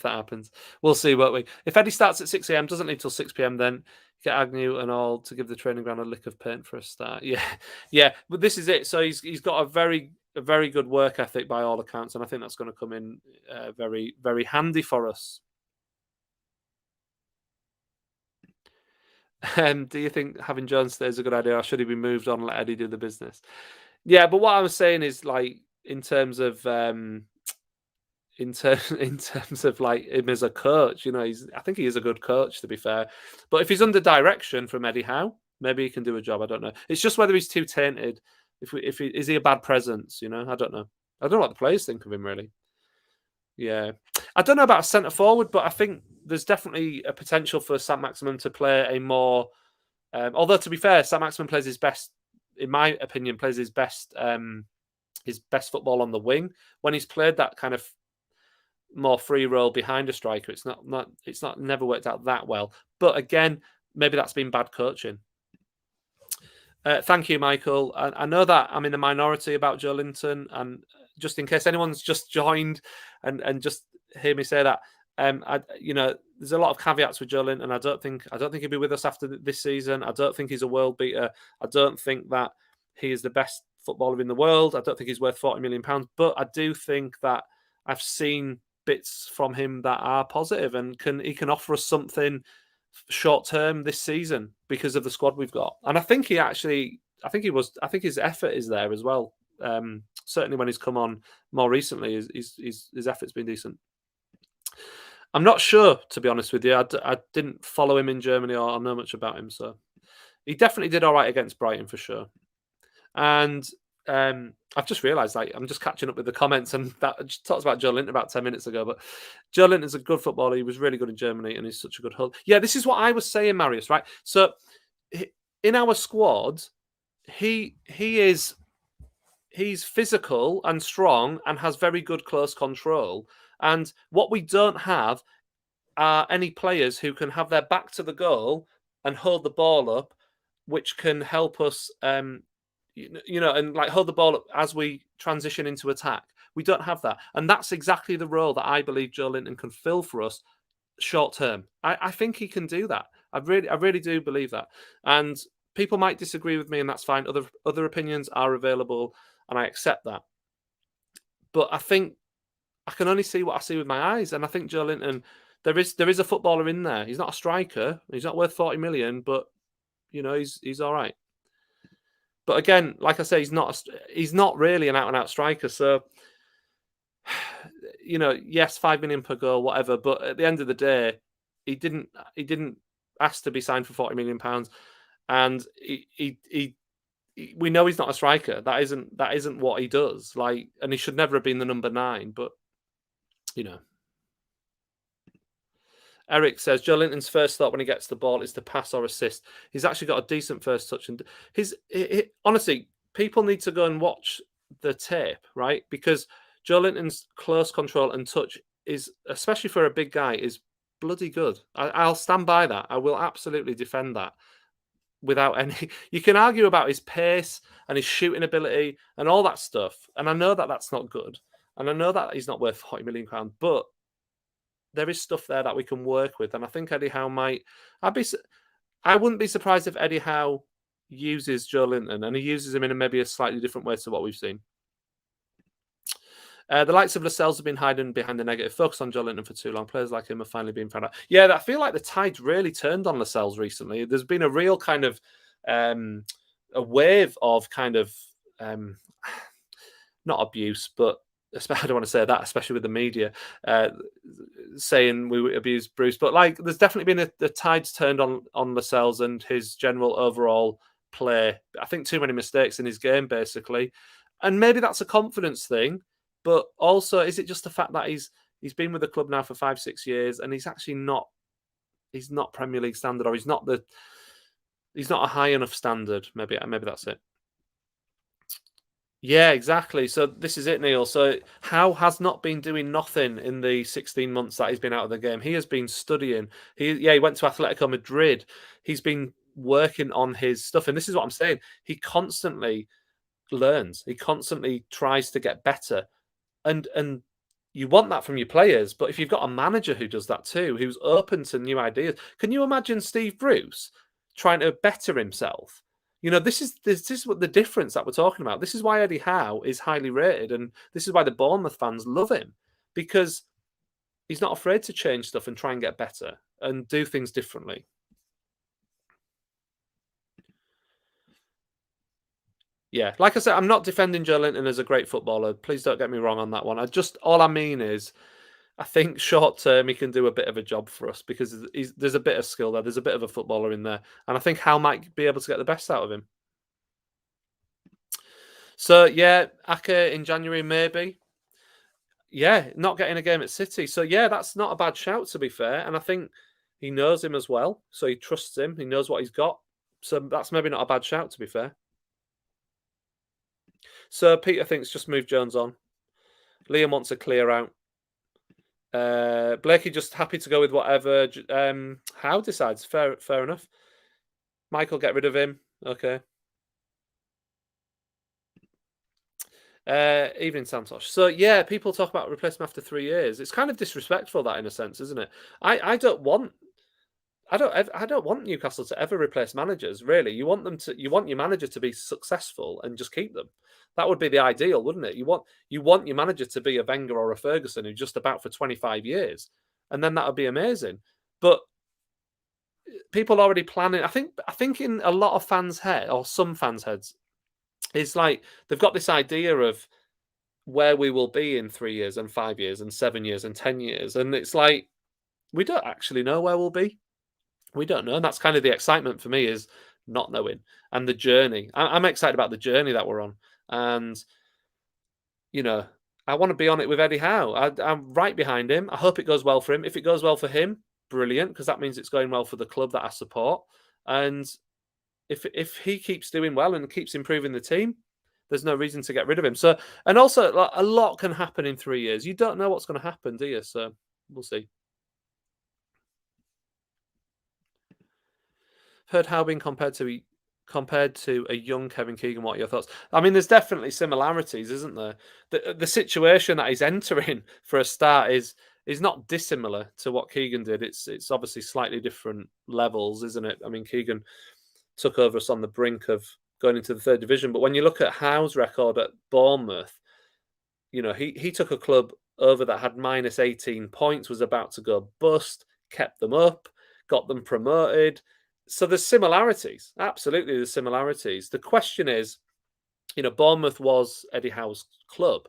happens. We'll see, won't we? If Eddie starts at 6 a.m, doesn't leave till 6 p.m, then get Agnew and all to give the training ground a lick of paint for a start. Yeah. But this is it. So he's got a very good work ethic by all accounts, and I think that's going to come in very, very handy for us. Do you think having Jones stay is a good idea, or should he be moved on and let Eddie do the business? Yeah, but what I was saying is like in terms of in terms of like him as a coach, I think he is a good coach to be fair. But if he's under direction from Eddie Howe, maybe he can do a job. I don't know. It's just whether he's too tainted. If he is he a bad presence? I don't know. I don't know what the players think of him really. Yeah, I don't know about centre forward, but I think there's definitely a potential for Sam Maximum to play a more. Although to be fair, Sam Maximum plays his best, in my opinion, plays his best football on the wing. When he's played that kind of more free role behind a striker, it's not never worked out that well. But again, maybe that's been bad coaching. Thank you, Michael. I know that I'm in the minority about Joelinton, and just in case anyone's just joined and just hear me say that, there's a lot of caveats with Joelinton. I don't think he'll be with us after this season. I don't think he's a world beater. I don't think that he is the best footballer in the world. I don't think he's worth £40 million. But I do think that I've seen bits from him that are positive, and he can offer us something short term this season because of the squad we've got. And I think his effort is there as well. Certainly when he's come on more recently, his effort's been decent. I'm not sure, to be honest with you. I didn't follow him in Germany or know much about him, so he definitely did all right against Brighton for sure. And I've just realised, I'm just catching up with the comments, and that I just talked about Joelinton about 10 minutes ago. But Joelinton is a good footballer. He was really good in Germany, and he's such a good hull. Yeah, this is what I was saying, Marius. Right. So in our squad, he's physical and strong and has very good close control. And what we don't have are any players who can have their back to the goal and hold the ball up, which can help us. And hold the ball up as we transition into attack. We don't have that. And that's exactly the role that I believe Joelinton can fill for us short term. I think he can do that. I really do believe that. And people might disagree with me, and that's fine. Other opinions are available, and I accept that. But I think I can only see what I see with my eyes. And I think Joelinton, there is a footballer in there. He's not a striker. He's not worth 40 million, but he's all right. But again, like I say, he's not really an out-and-out striker. So, yes, 5 million per goal, whatever. But at the end of the day, he didn't ask to be signed for £40 million, and we know he's not a striker. That isn't what he does. And he should never have been the number 9. But Eric says Joelinton's first thought when he gets the ball is to pass or assist. He's actually got a decent first touch, and honestly, people need to go and watch the tape, right? Because Joelinton's close control and touch is, especially for a big guy, is bloody good. I'll stand by that. I will absolutely defend that without any. You can argue about his pace and his shooting ability and all that stuff, and I know that that's not good, and I know that he's not worth £40 million, but there is stuff there that we can work with, and I think Eddie Howe might. I wouldn't be surprised if Eddie Howe uses Joelinton, and he uses him in maybe a slightly different way to what we've seen. The likes of Lascelles have been hiding behind the negative focus on Joelinton for too long. Players like him have finally been found out. Yeah, I feel like the tide's really turned on Lascelles recently. There's been a real kind of a wave of kind of not abuse, but I don't want to say that, especially with the media saying we abused Bruce. But there's definitely been the tide's turned on Lascelles and his general overall play. I think too many mistakes in his game, basically. And maybe that's a confidence thing. But also, is it just the fact that he's been with the club now for 5-6 years, and he's actually not Premier League standard, or he's not a high enough standard? Maybe that's it. Yeah, exactly. So this is it, Neil. So Howe has not been doing nothing in the 16 months that he's been out of the game. He has been studying. He went to Atletico Madrid. He's been working on his stuff, and this is what I'm saying. He constantly learns. He constantly tries to get better. And you want that from your players, but if you've got a manager who does that too, who's open to new ideas, can you imagine Steve Bruce trying to better himself? This is what the difference that we're talking about. This is why Eddie Howe is highly rated, and this is why the Bournemouth fans love him, because he's not afraid to change stuff and try and get better and do things differently. Yeah, like I said, I'm not defending Joelinton as a great footballer. Please don't get me wrong on that one. All I mean is, I think short term he can do a bit of a job for us because there's a bit of skill there. There's a bit of a footballer in there, and I think Howe might be able to get the best out of him. So yeah, Ake in January maybe. Yeah, not getting a game at City. So yeah, that's not a bad shout to be fair, and I think he knows him as well, so he trusts him. He knows what he's got. So that's maybe not a bad shout to be fair. So Peter thinks just move Jones on. Liam wants a clear out. Blakey just happy to go with whatever Howe decides. Fair enough. Michael, get rid of him. Okay. Evening, Santosh. So yeah, people talk about replacement after 3 years. It's kind of disrespectful, that in a sense, isn't it? I don't want I don't want Newcastle to ever replace managers. Really, you want your manager to be successful and just keep them. That would be the ideal, wouldn't it? You want your manager to be a Wenger or a Ferguson who's just about for 25 years, and then that would be amazing. But people already planning. I think in a lot of fans' head or some fans' heads, it's like they've got this idea of where we will be in 3 years and 5 years and 7 years and 10 years, and it's like we don't actually know where we'll be. We don't know, and that's kind of the excitement for me is not knowing and the journey. I'm excited about the journey that we're on, and you know, I want to be on it with Eddie Howe. I'm right behind him. I hope it goes well for him. If it goes well for him, brilliant, because that means it's going well for the club that I support. And if he keeps doing well and keeps improving the team, there's no reason to get rid of him. So, and also, like, a lot can happen in 3 years. You don't know what's going to happen, do you? So we'll see. Heard Howe being compared to a young Kevin Keegan. What are your thoughts? I mean, there's definitely similarities, isn't there? The situation that he's entering for a start is not dissimilar to what Keegan did. It's obviously slightly different levels, isn't it? I mean, Keegan took over us on the brink of going into the third division, but when you look at Howe's record at Bournemouth, you know, he took a club over that had minus 18 points, was about to go bust, kept them up, got them promoted. So there's similarities. Absolutely, there's similarities. The question is, you know, Bournemouth was Eddie Howe's club.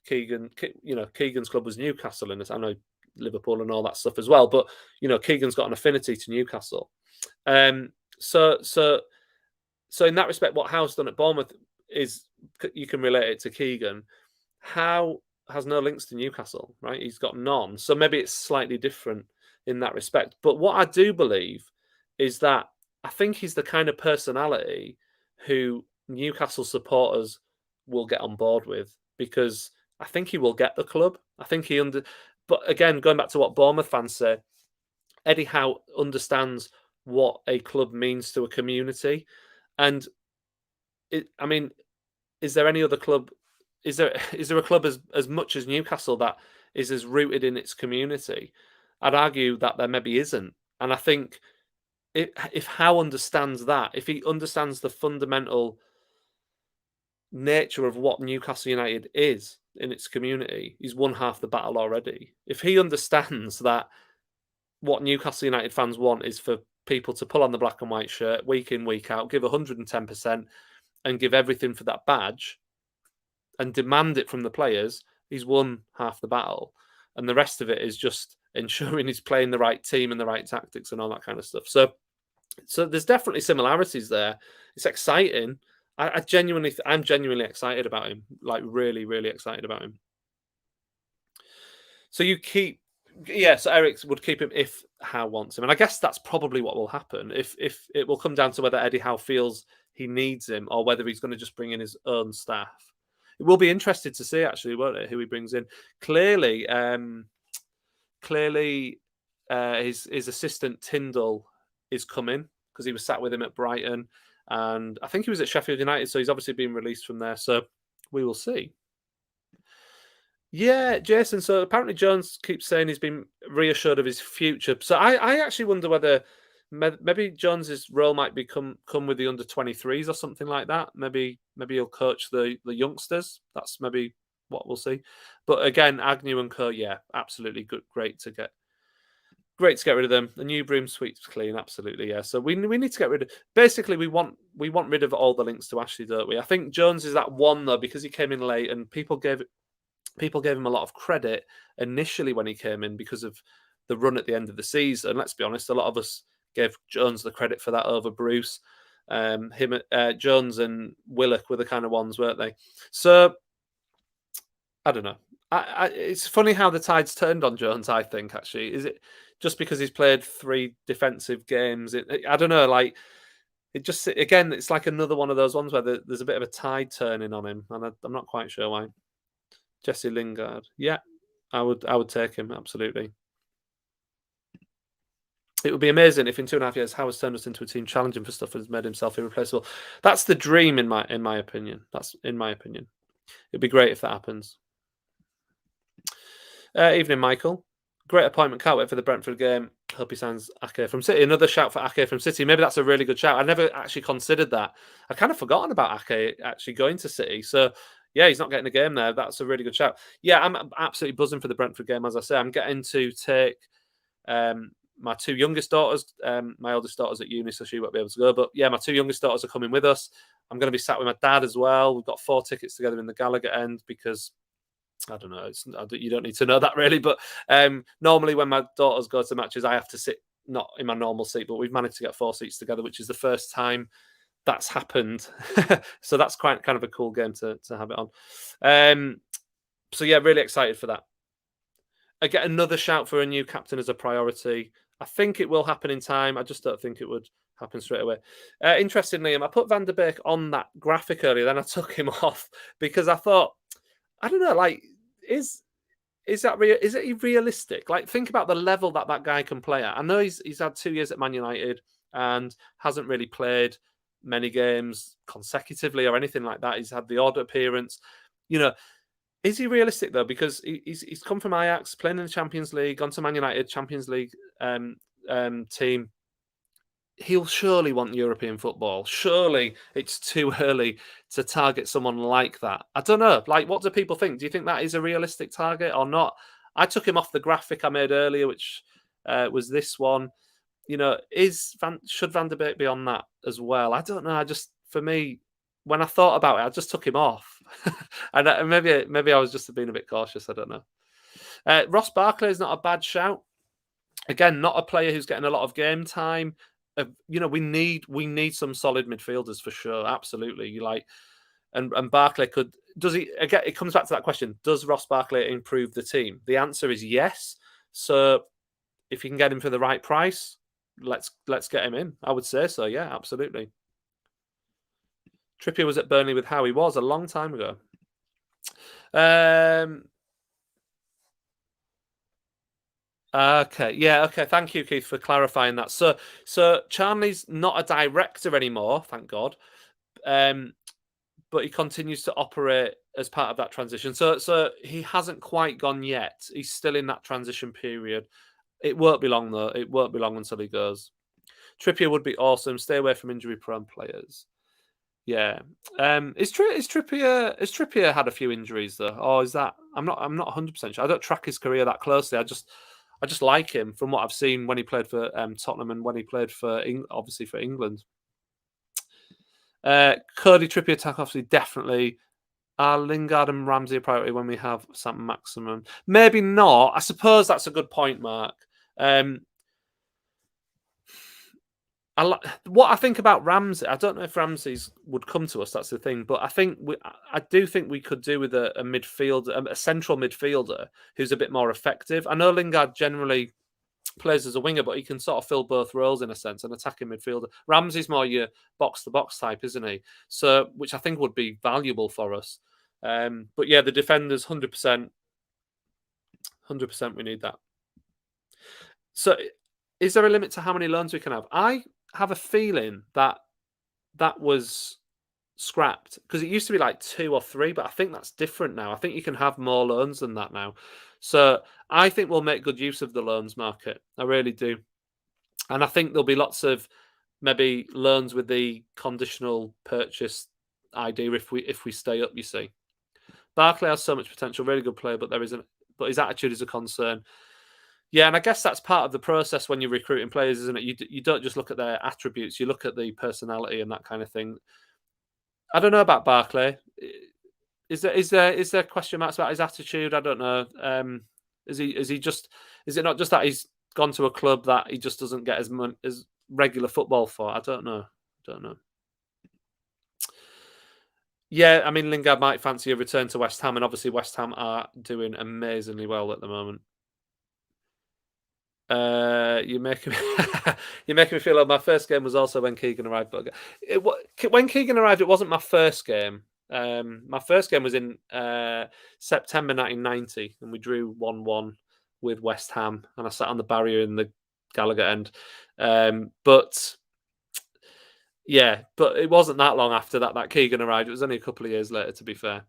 Keegan's club was Newcastle, and I know Liverpool and all that stuff as well. But you know, Keegan's got an affinity to Newcastle. So in that respect, what Howe's done at Bournemouth is you can relate it to Keegan. Howe has no links to Newcastle, right? He's got none. So maybe it's slightly different in that respect. But what I do believe is that I think he's the kind of personality who Newcastle supporters will get on board with, because I think he will get the club. I think But again, going back to what Bournemouth fans say, Eddie Howe understands what a club means to a community, and I mean, is there any other club? Is there a club as much as Newcastle that is as rooted in its community? I'd argue that there maybe isn't, and I think if Howe understands that, if he understands the fundamental nature of what Newcastle United is in its community, he's won half the battle already. If he understands that what Newcastle United fans want is for people to pull on the black and white shirt week in, week out, give 110% and give everything for that badge and demand it from the players, he's won half the battle. And the rest of it is just ensuring he's playing the right team and the right tactics and all that kind of stuff. So there's definitely similarities there. It's exciting. I'm genuinely excited about him. Like really, really excited about him. So so Eric would keep him if Howe wants him, and I guess that's probably what will happen. If it will come down to whether Eddie Howe feels he needs him or whether he's going to just bring in his own staff. It will be interesting to see, actually, won't it? Who he brings in. Clearly, his assistant Tyndall is coming because he was sat with him at Brighton, and I think he was at Sheffield United, so he's obviously been released from there. So we will see. Yeah, Jason. So apparently Jones keeps saying he's been reassured of his future. So I actually wonder whether maybe Jones's role might come with the under-23s or something like that. Maybe he'll coach the youngsters. That's maybe what we'll see. But again, Agnew and co, yeah, absolutely good, great to get. Great to get rid of them. The new broom sweeps clean, absolutely, yeah. So we need to get rid of. Basically, we want rid of all the links to Ashley, don't we? I think Jones is that one though because he came in late and people gave him a lot of credit initially when he came in because of the run at the end of the season. Let's be honest, a lot of us gave Jones the credit for that over Bruce. Jones and Willock were the kind of ones, weren't they? So I don't know. It's funny how the tide's turned on Jones. I think actually, is it just because he's played 3 defensive games? I don't know. Like it just again, it's like another one of those ones where there's a bit of a tide turning on him, and I'm not quite sure why. Jesse Lingard, yeah, I would take him absolutely. It would be amazing if in 2.5 years Howard's turned us into a team challenging for stuff and has made himself irreplaceable. That's the dream in my opinion. That's in my opinion. It'd be great if that happens. Evening, Michael. Great appointment. Can't wait for the Brentford game. Hope he signs Ake from City. Another shout for Ake from City. Maybe that's a really good shout. I never actually considered that. I kind of forgotten about Ake actually going to City. So yeah, he's not getting a game there. That's a really good shout. Yeah, I'm absolutely buzzing for the Brentford game. As I say, I'm getting to take my 2 youngest daughters. My eldest daughter's at uni, so she won't be able to go. But yeah, my 2 youngest daughters are coming with us. I'm going to be sat with my dad as well. We've got 4 tickets together in the Gallagher end because I don't know. You don't need to know that really, but normally when my daughters go to matches, I have to sit not in my normal seat. But we've managed to get 4 seats together, which is the first time that's happened. So that's quite kind of a cool game to have it on. So yeah, really excited for that. I get another shout for a new captain as a priority. I think it will happen in time. I just don't think it would happen straight away. Interestingly, I put Van der Beek on that graphic earlier, then I took him off because I thought, I don't know, like, is it realistic? Like, think about the level that guy can play at. I know he's had 2 years at Man United and hasn't really played many games consecutively or anything like that. He's had the odd appearance. You know, is he realistic though? Because he's come from Ajax, playing in the Champions League, gone to Man United Champions League team. He'll surely want European football. Surely it's too early to target someone like that. I don't know. Like, what do people think? Do you think that is a realistic target or not? I took him off the graphic I made earlier, which was this one. You know, should Van der Beek be on that as well? I don't know. For me, when I thought about it, I just took him off, and maybe I was just being a bit cautious. I don't know. Ross Barkley is not a bad shout. Again, not a player who's getting a lot of game time. You know, we need some solid midfielders for sure. Absolutely, and Barkley does he again? It comes back to that question: does Ross Barkley improve the team? The answer is yes. So if you can get him for the right price, let's get him in. I would say so. Yeah, absolutely. Trippier was at Burnley with Howe. He was a long time ago. Okay, yeah, okay. Thank you, Keith, for clarifying that. So Charnley's not a director anymore, thank God. But he continues to operate as part of that transition. So he hasn't quite gone yet. He's still in that transition period. It won't be long though. It won't be long until he goes. Trippier would be awesome. Stay away from injury-prone players. Yeah. Is Trippier had a few injuries though, or is that? I'm not 100% sure. I don't track his career that closely. I just like him from what I've seen when he played for Tottenham and when he played for obviously for England. Cody Trippier attack obviously definitely. Are Lingard and Ramsey a priority when we have Sam Maximum? Maybe not. I suppose that's a good point, Mark. What I think about Ramsey, I don't know if Ramsey's would come to us. That's the thing, but I do think we could do with a midfielder, a central midfielder who's a bit more effective. I know Lingard generally plays as a winger, but he can sort of fill both roles in a sense, an attacking midfielder. Ramsey's more your box to box type, isn't he? So, which I think would be valuable for us. But yeah, the defenders, 100%, 100%, we need that. So, is there a limit to how many loans we can have? I have a feeling that was scrapped because it used to be like 2 or 3, but I think that's different now. I think you can have more loans than that now. So I think we'll make good use of the loans market. I really do. And I think there'll be lots of maybe loans with the conditional purchase idea if we stay up, you see. Barkley has so much potential, really good player, but his attitude is a concern. Yeah, and I guess that's part of the process when you're recruiting players, isn't it? You don't just look at their attributes; you look at the personality and that kind of thing. I don't know about Barclay. Is there question marks about his attitude? I don't know. Is he just? Is it not just that he's gone to a club that he just doesn't get as regular football for? I don't know. Don't know. Yeah, I mean Lingard might fancy a return to West Ham, and obviously West Ham are doing amazingly well at the moment. You're making me you're making me feel like my first game was also when Keegan arrived. But when Keegan arrived, it wasn't my first game. My first game was in September 1990, and we drew 1-1 with West Ham, and I sat on the barrier in the Gallagher end. But yeah, but it wasn't that long after that Keegan arrived. It was only a couple of years later, to be fair.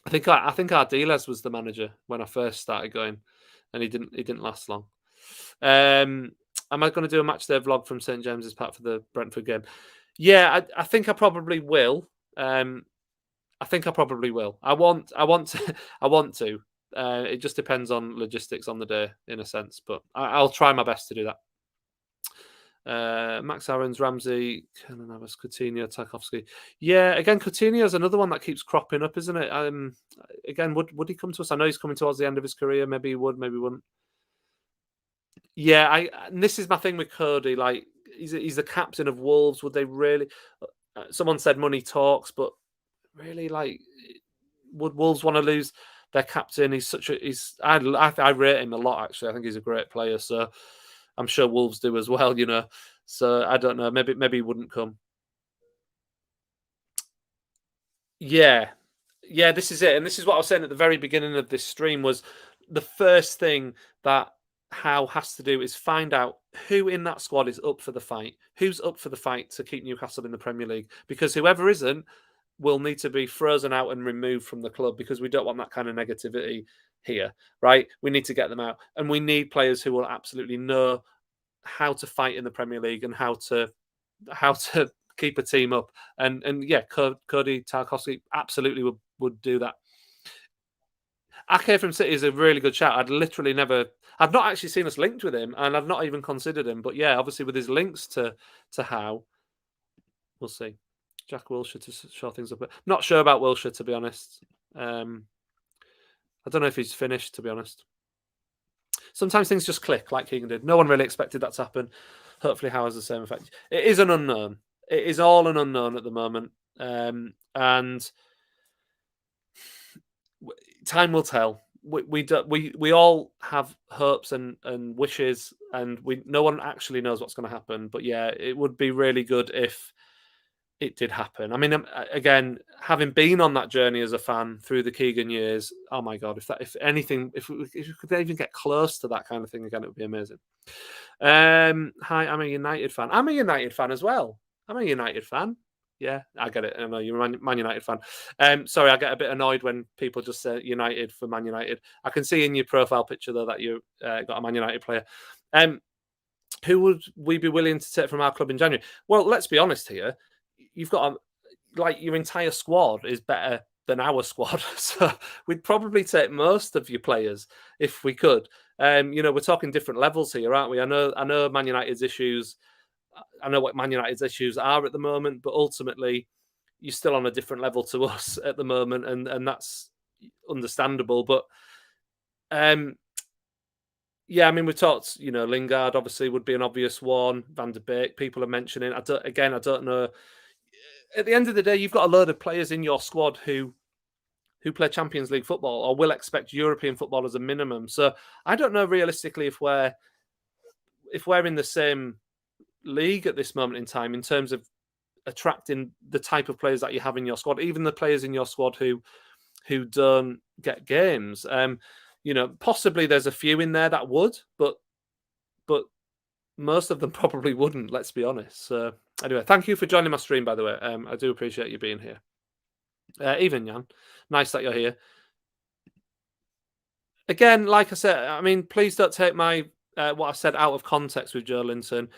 I think Ardiles was the manager when I first started going, and he didn't last long. Am I going to do a match day vlog from St James's Park for the Brentford game? Yeah, I think I probably will. I think I probably will. I want to. I want to. It just depends on logistics on the day, in a sense, but I'll try my best to do that. Max Aarons, Ramsey, Kenan Navas, Coutinho, Tarkowski. Yeah, again, Coutinho is another one that keeps cropping up, isn't it? Again, would he come to us? I know he's coming towards the end of his career. Maybe he would, maybe he wouldn't. Yeah, and this is my thing with Cody. Like, he's the captain of Wolves. Would they really? Someone said money talks, but really, like, would Wolves want to lose their captain? He's such a I rate him a lot. Actually, I think he's a great player. So I'm sure Wolves do as well. So I don't know. Maybe he wouldn't come. Yeah, yeah. This is it, and this is what I was saying at the very beginning of this stream. Was the first thing that Howe has to do is find out who in that squad is up for the fight, who's up for the fight to keep Newcastle in the Premier League, because whoever isn't will need to be frozen out and removed from the club, because we don't want that kind of negativity here, right? We need to get them out, and we need players who will absolutely know how to fight in the Premier League and how to keep a team up. And yeah, Cody Tarkowski absolutely would do that. Ake from City is a really good shout. I've not actually seen us linked with him, and I've not even considered him. But yeah, obviously with his links to Howe, we'll see. Jack Wilshere to show things up. Not sure about Wilshere, to be honest. I don't know if he's finished, to be honest. Sometimes things just click, like Keegan did. No one really expected that to happen. Hopefully, Howe has the same effect. It is an unknown. It is all an unknown at the moment, and time will tell. We all have hopes and wishes, and no one actually knows what's going to happen. But yeah, it would be really good if it did happen. I mean, again, having been on that journey as a fan through the Keegan years, oh my god, if we could even get close to that kind of thing again, it would be amazing. Hi, I'm a United fan. I'm a United fan as well. I'm a United fan. Yeah, I get it. I know you're a Man United fan. Sorry, I get a bit annoyed when people just say United for Man United. I can see in your profile picture though that you got a Man United player. Who would we be willing to take from our club in January? Well, let's be honest here. You've got your entire squad is better than our squad, so we'd probably take most of your players if we could. We're talking different levels here, aren't we? I know Man United's issues. I know what Man United's issues are at the moment, but ultimately, you're still on a different level to us at the moment, and that's understandable. But yeah, I mean, we talked. Lingard obviously would be an obvious one. Van der Beek, people are mentioning. I don't know. At the end of the day, you've got a load of players in your squad who play Champions League football or will expect European football as a minimum. So I don't know realistically if we're in the same league at this moment in time in terms of attracting the type of players that you have in your squad, even the players in your squad who don't get games. Possibly there's a few in there that would, but most of them probably wouldn't. Let's be honest. So anyway, thank you for joining my stream, by the way. I do appreciate you being here. Even Jan, nice that you're here. Again, like I said, I mean, please don't take my what I said out of context with Joelinton.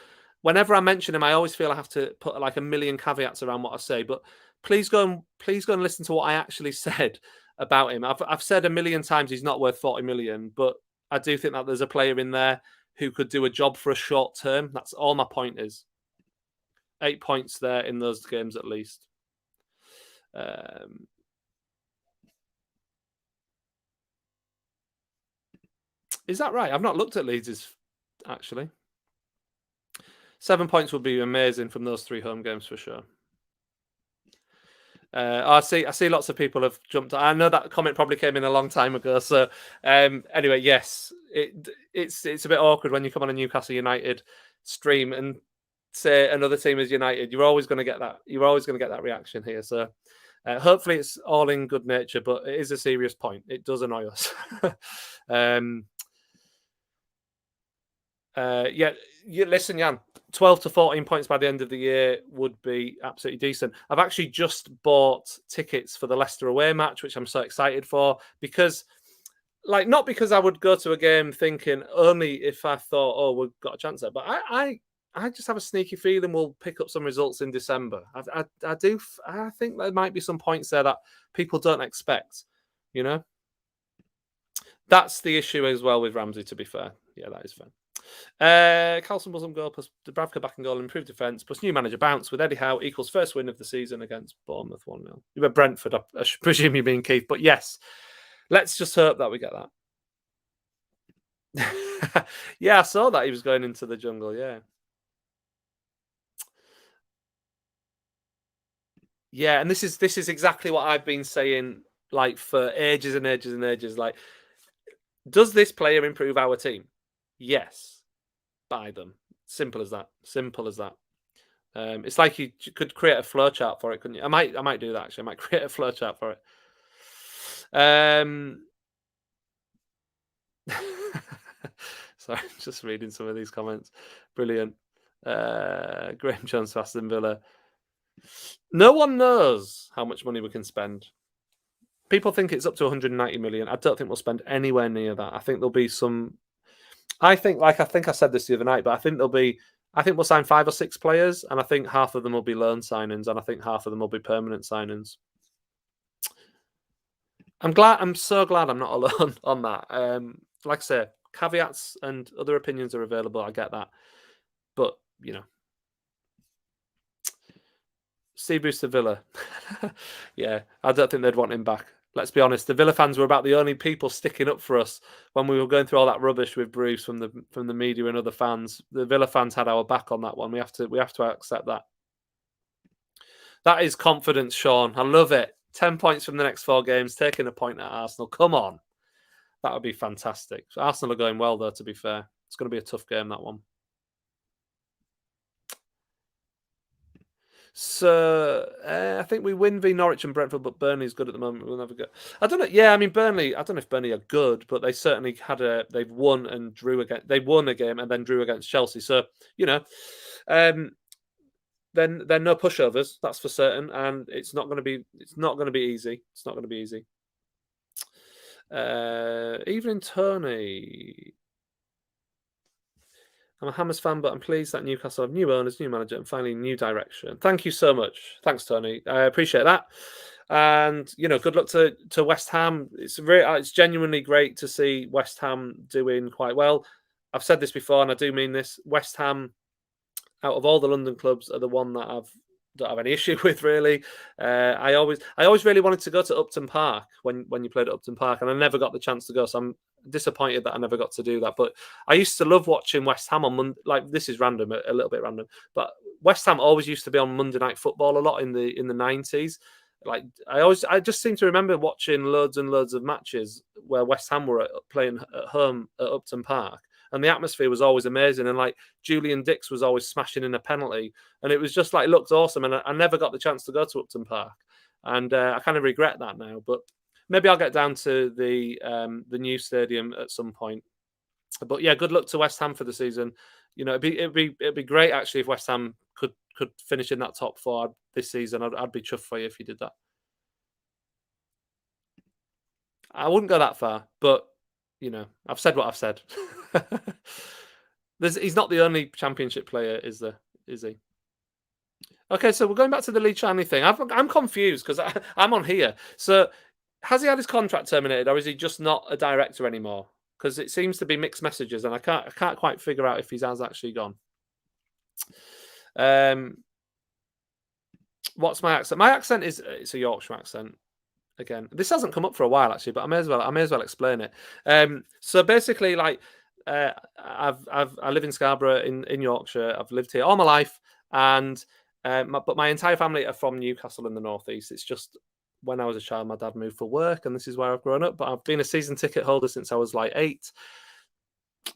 Whenever I mention him, I always feel I have to put like a million caveats around what I say. But please go and listen to what I actually said about him. I've said a million times he's not worth 40 million, but I do think that there's a player in there who could do a job for a short term. That's all my point is. 8 points there in those games at least. Is that right? I've not looked at Leeds' actually. 7 points would be amazing from those 3 home games for sure. I see lots of people have jumped. I know that comment probably came in a long time ago. So anyway, yes, it's a bit awkward when you come on a Newcastle United stream and say another team is United. You're always going to get that. You're always going to get that reaction here. So hopefully it's all in good nature, but it is a serious point. It does annoy us. Listen, Jan, 12 to 14 points by the end of the year would be absolutely decent. I've actually just bought tickets for the Leicester away match, which I'm so excited for, because, not because I would go to a game thinking only if I thought, oh, we've got a chance there, but I just have a sneaky feeling we'll pick up some results in December. I think there might be some points there that people don't expect, That's the issue as well with Ramsey, to be fair. Yeah, that is fair. Carlson Muslim goal plus Dubravka back and goal, improved defence plus new manager bounce with Eddie Howe equals first win of the season against Bournemouth 1-0. You were Brentford, I presume you mean Keith, but yes, let's just hope that we get that. Yeah, I saw that he was going into the jungle. Yeah, and this is exactly what I've been saying for ages and ages and ages. Does this player improve our team? Yes. Buy them. Simple as that. Simple as that. It's like you could create a flowchart for it, couldn't you? I might do that actually. I might create a flowchart for it. Sorry, just reading some of these comments. Brilliant. Graham Jones for Aston Villa. No one knows how much money we can spend. People think it's up to 190 million. I don't think we'll spend anywhere near that. I think there'll be some. I think I said this the other night, but I think we'll sign 5 or 6 players, and I think half of them will be loan signings, and I think half of them will be permanent signings. I'm so glad I'm not alone on that. Like I say, caveats and other opinions are available. I get that, but Steve Bruce to Villa. Yeah, I don't think they'd want him back. Let's be honest. The Villa fans were about the only people sticking up for us when we were going through all that rubbish with Bruce from the media and other fans. The Villa fans had our back on that one. We have to accept that. That is confidence, Sean. I love it. 10 points from the next 4 games, taking a point at Arsenal. Come on. That would be fantastic. So Arsenal are going well, though, to be fair. It's going to be a tough game, that one. So I think we win v Norwich and Brentford, but Burnley's good at the moment. We'll never go. I don't know. Yeah, I mean Burnley. I don't know if Burnley are good, but they certainly they've won and drew again. They won a game and then drew against Chelsea. So then they're no pushovers. That's for certain, and it's not going to be easy. It's not going to be easy. Evening, Tony. I'm a Hammers fan, but I'm pleased that Newcastle have new owners, new manager, and finally new direction. Thank you so much. Thanks, Tony. I appreciate that. And good luck to West Ham. It's genuinely great to see West Ham doing quite well. I've said this before, and I do mean this. West Ham, out of all the London clubs, are the one that don't have any issue with, really. I always really wanted to go to Upton Park when you played at Upton Park, and I never got the chance to go. So I'm disappointed that I never got to do that. But I used to love watching West Ham on Monday. This is random, a little bit random, but West Ham always used to be on Monday Night Football a lot in the 90s. I just seem to remember watching loads and loads of matches where West Ham were playing at home at Upton Park. And the atmosphere was always amazing. And Julian Dix was always smashing in a penalty. And it was just looked awesome. And I never got the chance to go to Upton Park. And I kind of regret that now. But maybe I'll get down to the new stadium at some point. But yeah, good luck to West Ham for the season. It'd be great actually if West Ham could finish in that top 4 this season. I'd be chuffed for you if you did that. I wouldn't go that far, but I've said what I've said. He's not the only Championship player, is he? Okay, so we're going back to the Lee Charnley thing. I'm confused because I'm on here. So has he had his contract terminated, or is he just not a director anymore? because it seems to be mixed messages, and I can't quite figure out if he has actually gone. What's my accent? My accent is it's a Yorkshire accent. Again, this hasn't come up for a while actually, but I may as well explain it. So basically, like, I live in Scarborough in Yorkshire. I've lived here all my life, and but my entire family are from Newcastle in the northeast. It's just when I was a child, my dad moved for work, and this is where I've grown up. But I've been a season ticket holder since I was like 8.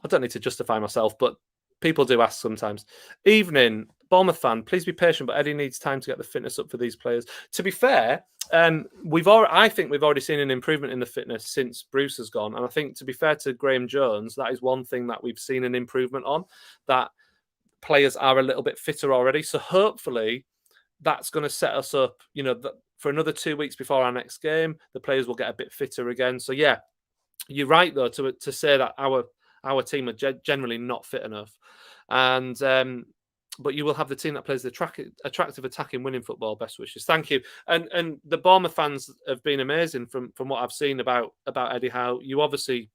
I don't need to justify myself, but people do ask sometimes. Evening, Bournemouth fan, please be patient, but Eddie needs time to get the fitness up for these players. To be fair, I think we've already seen an improvement in the fitness since Bruce has gone, and I think, to be fair to Graham Jones, that is one thing that we've seen an improvement on. That players are a little bit fitter already. So hopefully, that's going to set us up. For another 2 weeks before our next game, the players will get a bit fitter again. So yeah, you're right though to say that our team are generally not fit enough, and but you will have the team that plays the attractive, attacking, winning football. Best wishes. Thank you. And the Bournemouth fans have been amazing from what I've seen about Eddie Howe. You obviously,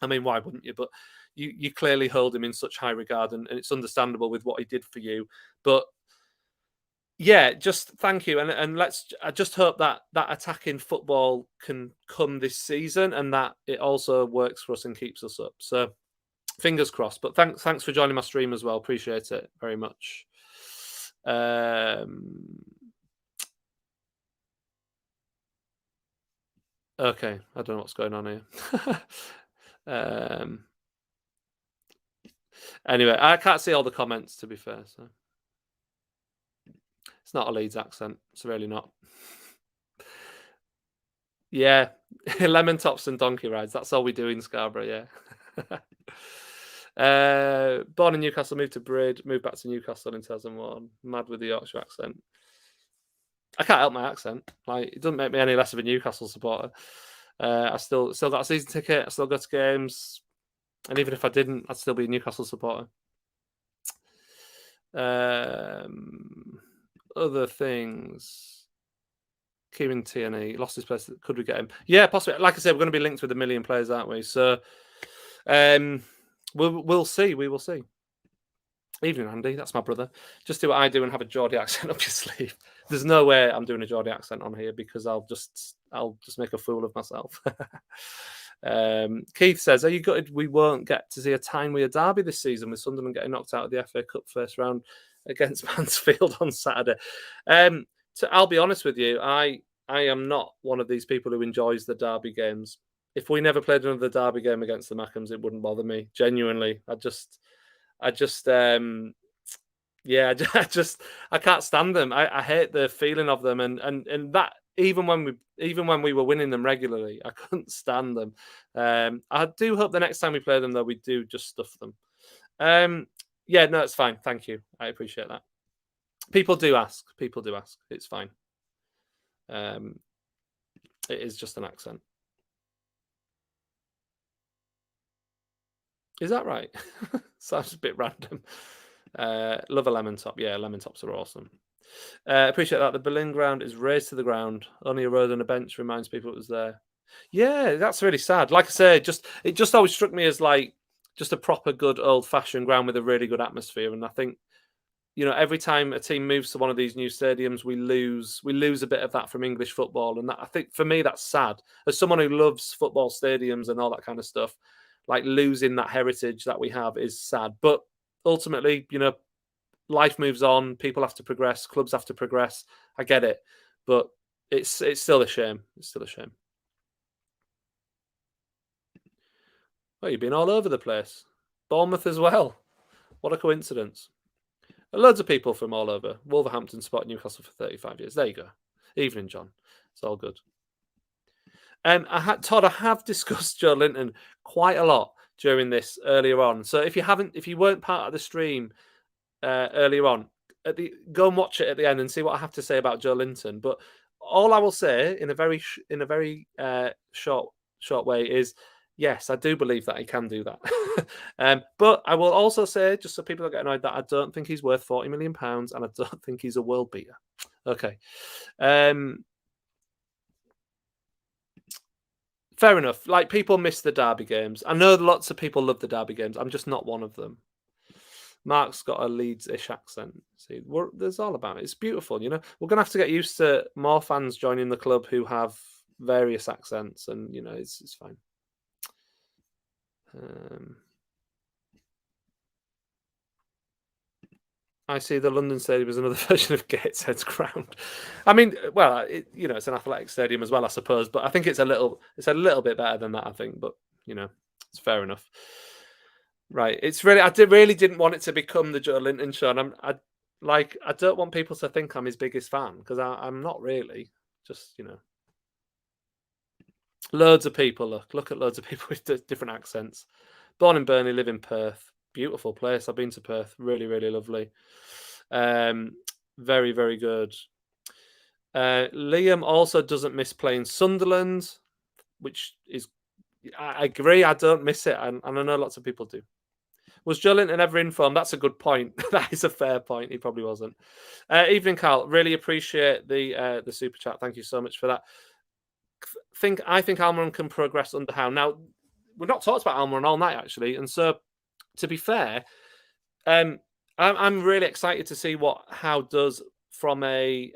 I mean, why wouldn't you? But you clearly hold him in such high regard, and it's understandable with what he did for you. But yeah, just thank you, and I just hope that attacking football can come this season, and that it also works for us and keeps us up. So fingers crossed. But thanks for joining my stream as well. Appreciate it very much. Okay, I don't know what's going on here. Anyway, I can't see all the comments, to be fair. So it's not a Leeds accent. It's really not. Yeah, lemon tops and donkey rides. That's all we do in Scarborough. Yeah. Born in Newcastle, moved to Brid, moved back to Newcastle in 2001. Mad with the Yorkshire accent. I can't help my accent. Like, it doesn't make me any less of a Newcastle supporter. I still got a season ticket. I still go to games, and even if I didn't, I'd still be a Newcastle supporter. Other things. Kieran Tierney lost his place. Could we get him? Yeah, possibly. Like I said, we're going to be linked with 1 million players, aren't we? So, we'll see. We will see. Evening, Andy. That's my brother. Just do what I do and have a Geordie accent up your sleeve. There's no way I'm doing a Geordie accent on here because I'll just make a fool of myself. Keith says, "Are you gutted we won't get to see a Tyne-Wear derby this season with Sunderland getting knocked out of the FA Cup first round against Mansfield on Saturday?" I'll be honest with you, I am not one of these people who enjoys the derby games. If we never played another derby game against the Mackems, it wouldn't bother me. Genuinely, I can't stand them. I hate the feeling of them, and that even when we were winning them regularly, I couldn't stand them. I do hope the next time we play them, though, we do just stuff them. Yeah, no, it's fine. Thank you. I appreciate that. People do ask. It's fine. It is just an accent. Is that right? Sounds a bit random. Love a lemon top. Yeah, lemon tops are awesome. Appreciate that. The Berlin ground is raised to the ground. Only a road and a bench reminds people it was there. Yeah, that's really sad. Like I say, it just always struck me as like just a proper good old-fashioned ground with a really good atmosphere. And I think, every time a team moves to one of these new stadiums, we lose a bit of that from English football. And that, I think, for me, that's sad. As someone who loves football stadiums and all that kind of stuff, like losing that heritage that we have is sad. But ultimately, life moves on. People have to progress. Clubs have to progress. I get it, but it's still a shame. It's still a shame. Well, you've been all over the place. Bournemouth as well. What a coincidence. Loads of people from all over. Wolverhampton spot Newcastle for 35 years. There you go. Evening, John. It's all good. Todd, I have discussed Joelinton quite a lot during this earlier on. So if you weren't part of the stream earlier on, go and watch it at the end and see what I have to say about Joelinton. But all I will say in a very short way is, yes, I do believe that he can do that. But I will also say, just so people don't get annoyed, that I don't think he's worth £40 million, and I don't think he's a world beater. Okay. Fair enough. Like, people miss the derby games. I know lots of people love the derby games. I'm just not one of them. Mark's got a Leeds-ish accent. See, there's all about it. It's beautiful, you know. We're gonna have to get used to more fans joining the club who have various accents, and you know, it's fine. I see the London Stadium as another version of Gateshead's ground. I mean, well, you know, it's an athletic stadium as well, I suppose, but I think it's a little bit better than that. I think, but you know, it's fair enough. Right, it's really, really didn't want it to become the Joelinton show, and I don't want people to think I'm his biggest fan because I'm not really. Just, you know, loads of people look at loads of people with different accents. Born in Burnley, live in Perth. Beautiful place. I've been to Perth. Really, really lovely. Very, very good. Liam also doesn't miss playing Sunderland, which is, I agree. I don't miss it, and I know lots of people do. Was Joelinton ever in form? That's a good point. That is a fair point. He probably wasn't. Evening, Carl. Really appreciate the super chat. Thank you so much for that. I think Almiron can progress under Howe. Now, we've not talked about Almiron all night, actually, and so to be fair, I'm really excited to see what Howe does from a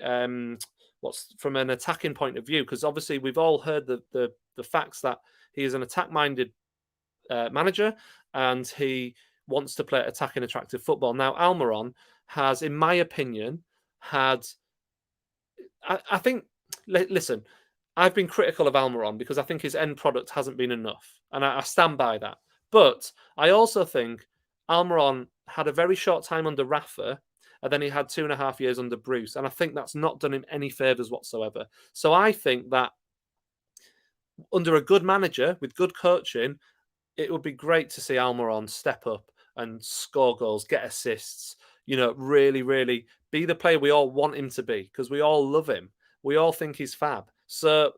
from an attacking point of view, because obviously we've all heard the facts that he is an attack-minded manager and he wants to play attacking, attractive football. Now, Almiron has, in my opinion, I think. Listen, I've been critical of Almiron because I think his end product hasn't been enough, and I stand by that. But I also think Almiron had a very short time under Rafa, and then he had 2.5 years under Bruce, and I think that's not done him any favours whatsoever. So I think that under a good manager with good coaching, it would be great to see Almiron step up and score goals, get assists, you know, really, really be the player we all want him to be, because we all love him. We all think he's fab. So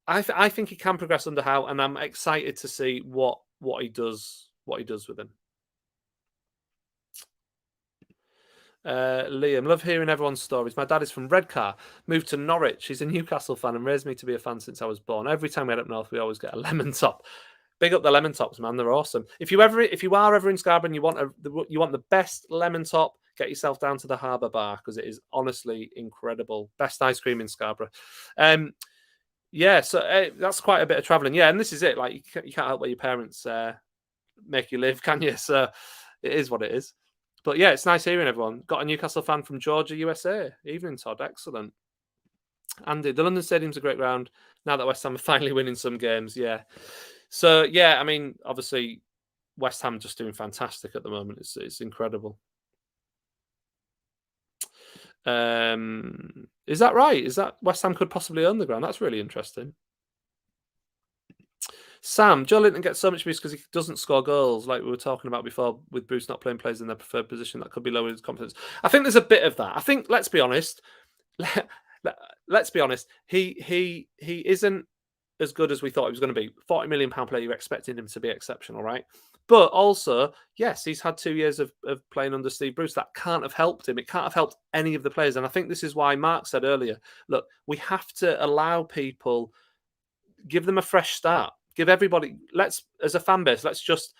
I think he can progress under Howe, and I'm excited to see what he does with him. Liam, love hearing everyone's stories. My dad is from Redcar, moved to Norwich. He's a Newcastle fan and raised me to be a fan since I was born. Every time we head up north, we always get a lemon top. Big up the lemon tops, man. They're awesome. If you are ever in Scarborough and you want the best lemon top, get yourself down to the Harbour Bar, because it is honestly incredible. Best ice cream in Scarborough. Yeah, so that's quite a bit of travelling. Yeah, and this is it. Like, you can't help where your parents make you live, can you? So it is what it is. But yeah, it's nice hearing everyone. Got a Newcastle fan from Georgia, USA. Evening, Todd. Excellent. Andy, the London Stadium's a great ground. Now that West Ham are finally winning some games, yeah. So yeah, I mean, obviously, West Ham just doing fantastic at the moment. It's incredible. Is that right? Is that West Ham could possibly own the ground? That's really interesting. Sam, Joelinton gets so much abuse because he doesn't score goals, like we were talking about before, with Bruce not playing players in their preferred position. That could be lowering his confidence. I think there's a bit of that. I think, let's be honest. Let's be honest. He isn't as good as we thought he was going to be. £40 million player, you're expecting him to be exceptional, right? But also, yes, he's had 2 years of playing under Steve Bruce. That can't have helped him. It can't have helped any of the players. And I think this is why Mark said earlier, look, we have to allow people, give them a fresh start. Give everybody, as a fan base, let's just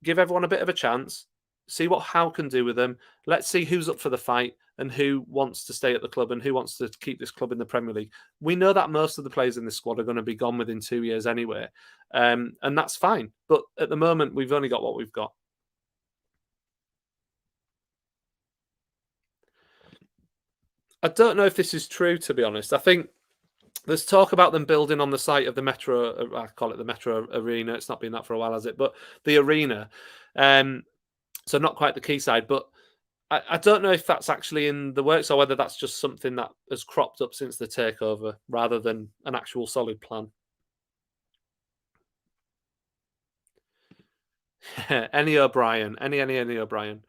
give everyone a bit of a chance, see what Howe can do with them. Let's see who's up for the fight and who wants to stay at the club and who wants to keep this club in the Premier League. We know that most of the players in this squad are going to be gone within 2 years anyway, and that's fine. But at the moment, we've only got what we've got. I don't know if this is true, to be honest. I think there's talk about them building on the site of the Metro. I call it the Metro Arena. It's not been that for a while, has it? But the arena. So not quite the quayside, but I don't know if that's actually in the works or whether that's just something that has cropped up since the takeover rather than an actual solid plan. Any O'Brien. Any O'Brien.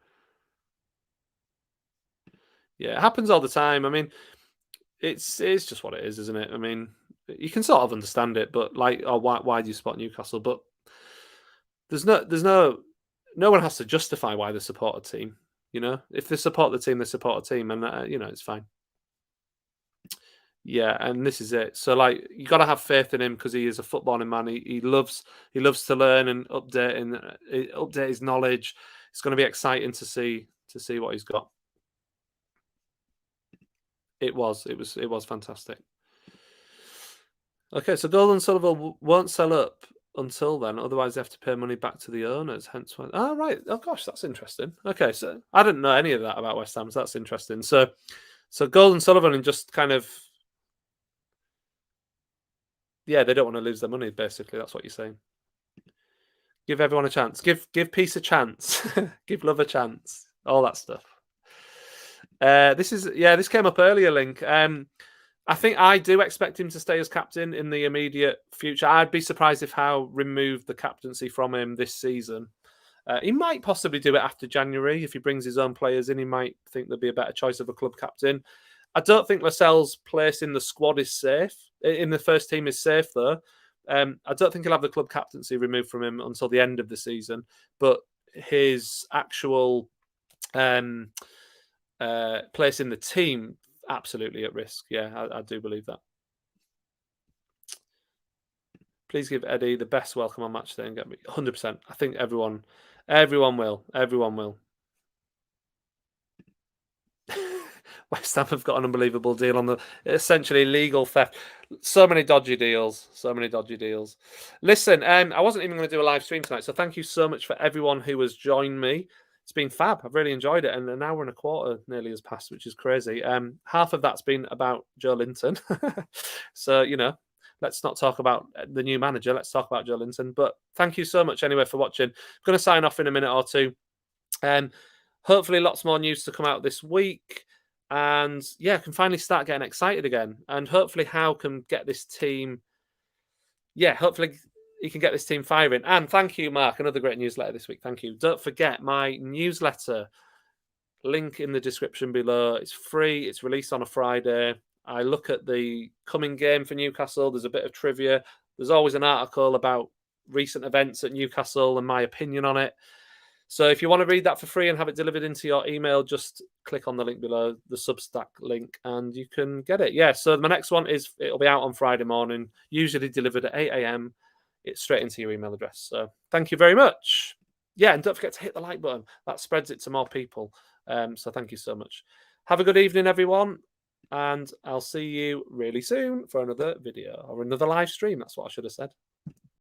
Yeah, it happens all the time. I mean, it's just what it is, isn't it? I mean, you can sort of understand it, but like, why do you support Newcastle? But there's no one has to justify why they support a team. You know, if they support the team, they support a team, and you know, it's fine. Yeah, and this is it. So like you got to have faith in him because he is a footballing man. He loves to learn and update his knowledge. It's going to be exciting to see what he's got. It was fantastic. Okay, so Gold and Silver won't sell up until then. Otherwise, they have to pay money back to the owners. Hence why. Oh right. Oh gosh, that's interesting. Okay, so I didn't know any of that about West Ham. So that's interesting. So Gold and Sullivan and just kind of, yeah, they don't want to lose their money. Basically, that's what you're saying. Give everyone a chance. Give peace a chance. Give love a chance. All that stuff. This came up earlier, Link. I think I do expect him to stay as captain in the immediate future. I'd be surprised if Howe removed the captaincy from him this season. He might possibly do it after January if he brings his own players in. He might think there'd be a better choice of a club captain. I don't think Lascelles' place in the squad is safe. In the first team is safe though. I don't think he'll have the club captaincy removed from him until the end of the season. But his actual place in the team, absolutely at risk. Yeah, I do believe that. Please give Eddie the best welcome on match day and get me 100%. I think everyone will. Everyone will. West Ham have got an unbelievable deal on the essentially legal theft. So many dodgy deals. Listen, I wasn't even going to do a live stream tonight, so thank you so much for everyone who has joined me. It's been fab. I've really enjoyed it, and an hour and a quarter nearly has passed, which is crazy. Half of that's been about Joelinton. So, let's not talk about the new manager. Let's talk about Joelinton. But thank you so much anyway for watching. I'm going to sign off in a minute or two. Hopefully lots more news to come out this week. And yeah, can finally start getting excited again. And hopefully Howe can get this team. Yeah, hopefully he can get this team firing. And thank you, Mark. Another great newsletter this week. Thank you. Don't forget my newsletter. Link in the description below. It's free. It's released on a Friday. I look at the coming game for Newcastle. There's a bit of trivia. There's always an article about recent events at Newcastle and my opinion on it. So if you want to read that for free and have it delivered into your email, just click on the link below, the Substack link, and you can get it. Yeah, so my next one it'll be out on Friday morning, usually delivered at 8 a.m. It's straight into your email address. So thank you very much. Yeah, and don't forget to hit the like button. That spreads it to more people. So thank you so much. Have a good evening, everyone. And I'll see you really soon for another video or another live stream. That's what I should have said.